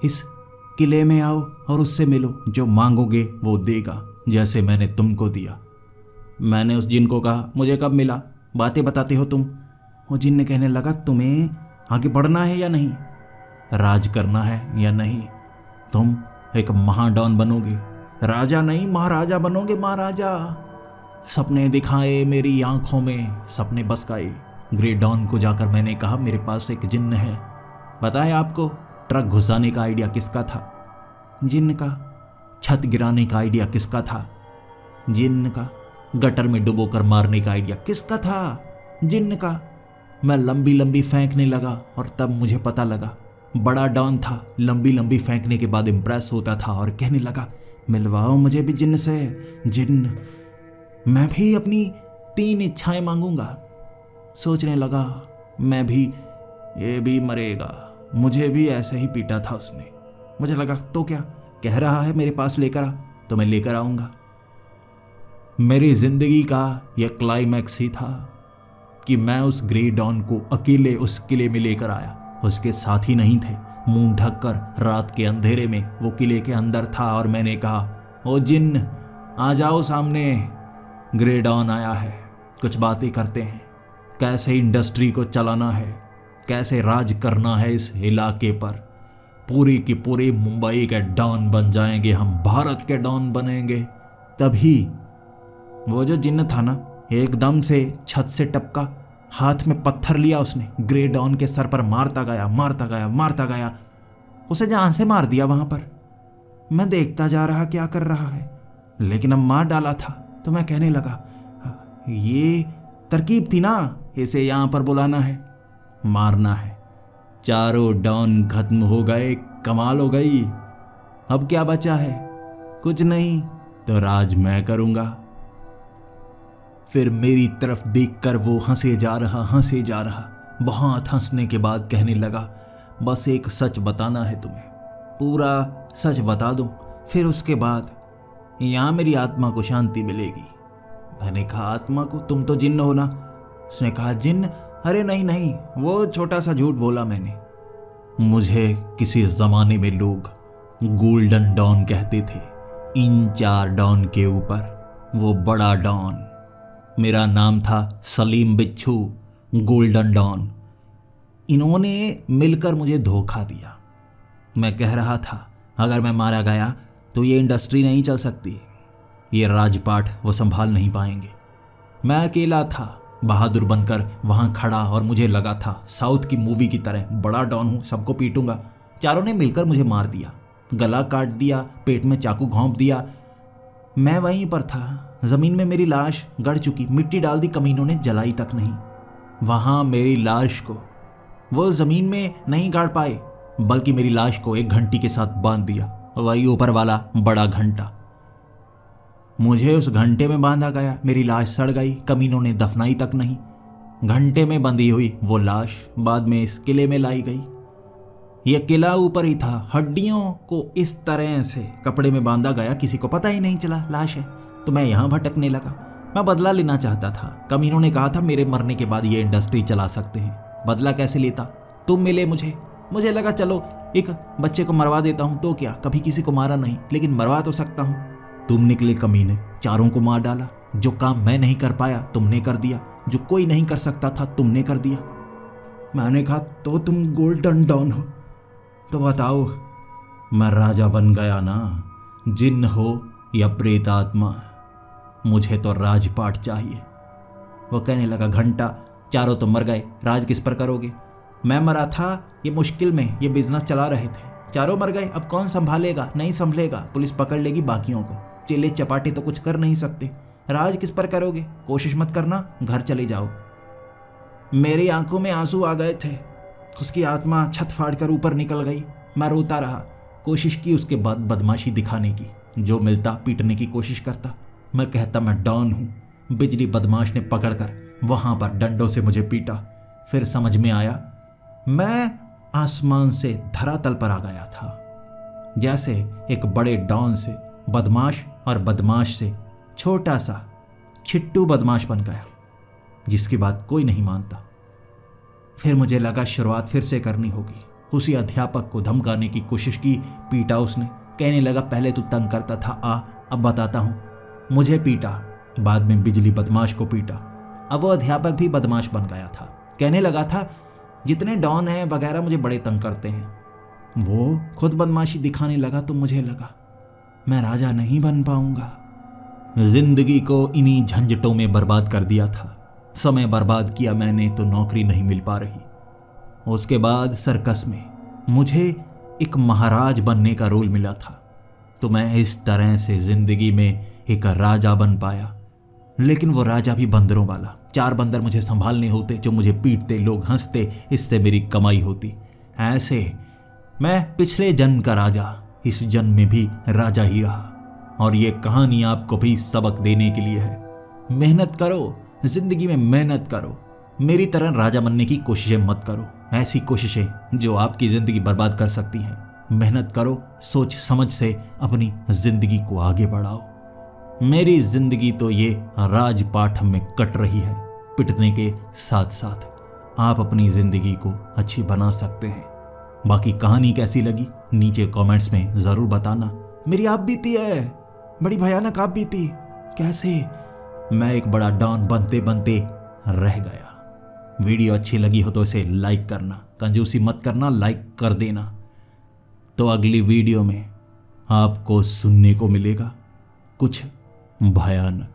इस किले में आओ और उससे मिलो, जो मांगोगे वो देगा, जैसे मैंने तुमको दिया। मैंने उस जिन्न को कहा मुझे कब मिला, बातें बताते हो तुम। वो जिन्न कहने लगा तुम्हें आगे बढ़ना है या नहीं, राज करना है या नहीं। तुम एक महाडॉन बनोगे, राजा नहीं महाराजा बनोगे, महाराजा। सपने दिखाए मेरी आंखों में, सपने बस गए। ग्रे डॉन को जाकर मैंने कहा मेरे पास एक जिन्न है। पता है आपको ट्रक घुसाने का आइडिया किसका था? जिन्न का। छत गिराने का आइडिया किसका था? जिन्न का। गटर में डुबोकर मारने का आइडिया किसका था? जिन्न का। मैं लंबी लंबी फेंकने लगा और तब मुझे पता लगा बड़ा डॉन था। लंबी लंबी फेंकने के बाद इम्प्रेस होता था और कहने लगा मिलवाओ मुझे भी जिन्न से। जिन्न, मैं भी अपनी 3 इच्छाएं मांगूंगा। सोचने लगा मैं भी, ये भी मरेगा, मुझे भी ऐसे ही पीटा था उसने। मुझे लगा तो क्या, कह रहा है मेरे पास लेकर आ तो मैं लेकर आऊंगा। मेरी जिंदगी का यह क्लाइमैक्स ही था कि मैं उस ग्रे डॉन को अकेले उस किले में लेकर आया। उसके साथी नहीं थे। मुंह ढककर रात के अंधेरे में वो किले के अंदर था और मैंने कहा, ओ जिन्न, आ जाओ सामने, ग्रे डॉन आया है, कुछ बातें करते हैं, कैसे इंडस्ट्री को चलाना है, कैसे राज करना है इस इलाके पर। पूरी की पूरी मुंबई के डॉन बन जाएंगे हम, भारत के डॉन बनेंगे। तभी वो जो जिन्न था ना, एकदम से छत से टपका, हाथ में पत्थर लिया उसने, ग्रे डॉन के सर पर मारता गया मारता गया मारता गया। उसे जान से मार दिया वहां पर। मैं देखता जा रहा क्या कर रहा है, लेकिन अब मार डाला था तो मैं कहने लगा, ये तरकीब थी ना, इसे यहां पर बुलाना है, मारना है। चारों डॉन खत्म हो गए, कमाल हो गई। अब क्या बचा है? कुछ नहीं, तो राज मैं करूंगा। फिर मेरी तरफ देखकर वो हंसे जा रहा। बहुत हंसने के बाद कहने लगा, बस एक सच बताना है तुम्हें, पूरा सच बता दूं, फिर उसके बाद यहाँ मेरी आत्मा को शांति मिलेगी। मैंने कहा, आत्मा को? तुम तो जिन्न हो ना? उसने कहा, जिन्न? अरे नहीं नहीं, वो छोटा सा झूठ बोला मैंने। मुझे किसी जमाने में लोग गोल्डन डॉन कहते थे। इन 4 डॉन के ऊपर वो बड़ा डॉन। मेरा नाम था सलीम बिच्छू, गोल्डन डॉन। इन्होंने मिलकर मुझे धोखा दिया। मैं कह रहा था, अगर मैं मारा गया तो ये इंडस्ट्री नहीं चल सकती, ये राजपाट वो संभाल नहीं पाएंगे। मैं अकेला था, बहादुर बनकर वहां खड़ा, और मुझे लगा था साउथ की मूवी की तरह बड़ा डॉन हूं, सबको पीटूंगा। चारों ने मिलकर मुझे मार दिया, गला काट दिया, पेट में चाकू घोंप दिया। मैं वहीं पर था, जमीन में मेरी लाश गड़ चुकी, मिट्टी डाल दी कमीनों ने, जलाई तक नहीं। वहां मेरी लाश को वो जमीन में नहीं गाड़ पाए, बल्कि मेरी लाश को एक घंटी के साथ बांध दिया, वही ऊपर वाला बड़ा घंटा। मुझे उस घंटे में बांधा गया, मेरी लाश सड़ गई, कमीनों ने दफनाई तक नहीं। घंटे में बंधी हुई वो लाश बाद में इस किले में लाई गई। यह किला ऊपर ही था, हड्डियों को इस तरह से कपड़े में बांधा गया, किसी को पता ही नहीं चला लाश है। तो मैं यहाँ भटकने लगा। मैं बदला लेना चाहता था। कमीनों ने कहा था मेरे मरने के बाद ये इंडस्ट्री चला सकते हैं। बदला कैसे लेता? तुम मिले मुझे लगा चलो एक बच्चे को मरवा देता हूँ, तो क्या, कभी किसी को मारा नहीं, लेकिन मरवा तो सकता हूँ। तुम निकले कमीने, चारों को मार डाला। जो काम मैं नहीं कर पाया तुमने कर दिया, जो कोई नहीं कर सकता था तुमने कर दिया। मैंने कहा, तो तुम गोल्डन डॉन हो? तो बताओ, मैं राजा बन गया ना। जिन्न हो या प्रेत आत्मा, मुझे तो राजपाट चाहिए। वो कहने लगा, घंटा, चारों तो मर गए, राज किस पर करोगे? मैं मरा था ये मुश्किल में, ये बिजनेस चला रहे थे, चारों मर गए, अब कौन संभालेगा? नहीं संभलेगा, पुलिस पकड़ लेगी बाकियों को, चेले चपाटे तो कुछ कर नहीं सकते, राज किस पर करोगे? कोशिश मत करना, घर चले जाओ। मेरी आंखों में आंसू आ गए थे। उसकी आत्मा छत फाड़कर ऊपर निकल गई। मैं रोता रहा, कोशिश की उसके बाद बदमाशी दिखाने की, जो मिलता पीटने की कोशिश करता। मैं कहता मैं डॉन हूँ। बिजली बदमाश ने पकड़कर वहां पर डंडों से मुझे पीटा। फिर समझ में आया मैं आसमान से धरातल पर आ गया था। जैसे एक बड़े डॉन से बदमाश और बदमाश से छोटा सा छिट्टू बदमाश बन गया, जिसकी बात कोई नहीं मानता। फिर मुझे लगा शुरुआत फिर से करनी होगी। उसी अध्यापक को धमकाने की कोशिश की, पीटा उसने। कहने लगा, पहले तू तंग करता था, अब बताता हूँ। मुझे पीटा, बाद में बिजली बदमाश को पीटा। अब वो अध्यापक भी बदमाश बन गया था। कहने लगा था जितने डॉन हैं वगैरह मुझे बड़े तंग करते हैं। वो खुद बदमाशी दिखाने लगा तो मुझे लगा मैं राजा नहीं बन पाऊंगा। जिंदगी को इन्हीं झंझटों में बर्बाद कर दिया था। समय बर्बाद किया मैंने तो नौकरी नहीं मिल पा रही। उसके बाद सर्कस में मुझे एक महाराज बनने का रोल मिला था, तो मैं इस तरह से जिंदगी में एक राजा बन पाया। लेकिन वो राजा भी बंदरों वाला। 4 बंदर मुझे संभालने होते, जो मुझे पीटते, लोग हंसते, इससे मेरी कमाई होती। ऐसे मैं पिछले जन्म का राजा इस जन्म में भी राजा ही रहा। और ये कहानी आपको भी सबक देने के लिए है। मेहनत करो, जिंदगी में मेहनत करो। मेरी तरह राजा बनने की कोशिशें मत करो, ऐसी कोशिशें जो आपकी जिंदगी बर्बाद कर सकती हैं। मेहनत करो, सोच समझ से अपनी जिंदगी को आगे बढ़ाओ। मेरी जिंदगी तो ये राजपाठ में कट रही है। पिटने के साथ साथ आप अपनी जिंदगी को अच्छी बना सकते हैं। बाकी कहानी कैसी लगी नीचे कमेंट्स में ज़रूर बताना। मेरी आप बीती है, बड़ी भयानक आप बीती। कैसे? मैं एक बड़ा डॉन बनते बनते रह गया। वीडियो अच्छी लगी हो तो इसे लाइक करना, कंजूसी मत करना, लाइक कर देना। तो अगली वीडियो में आपको सुनने को मिलेगा कुछ भयानक।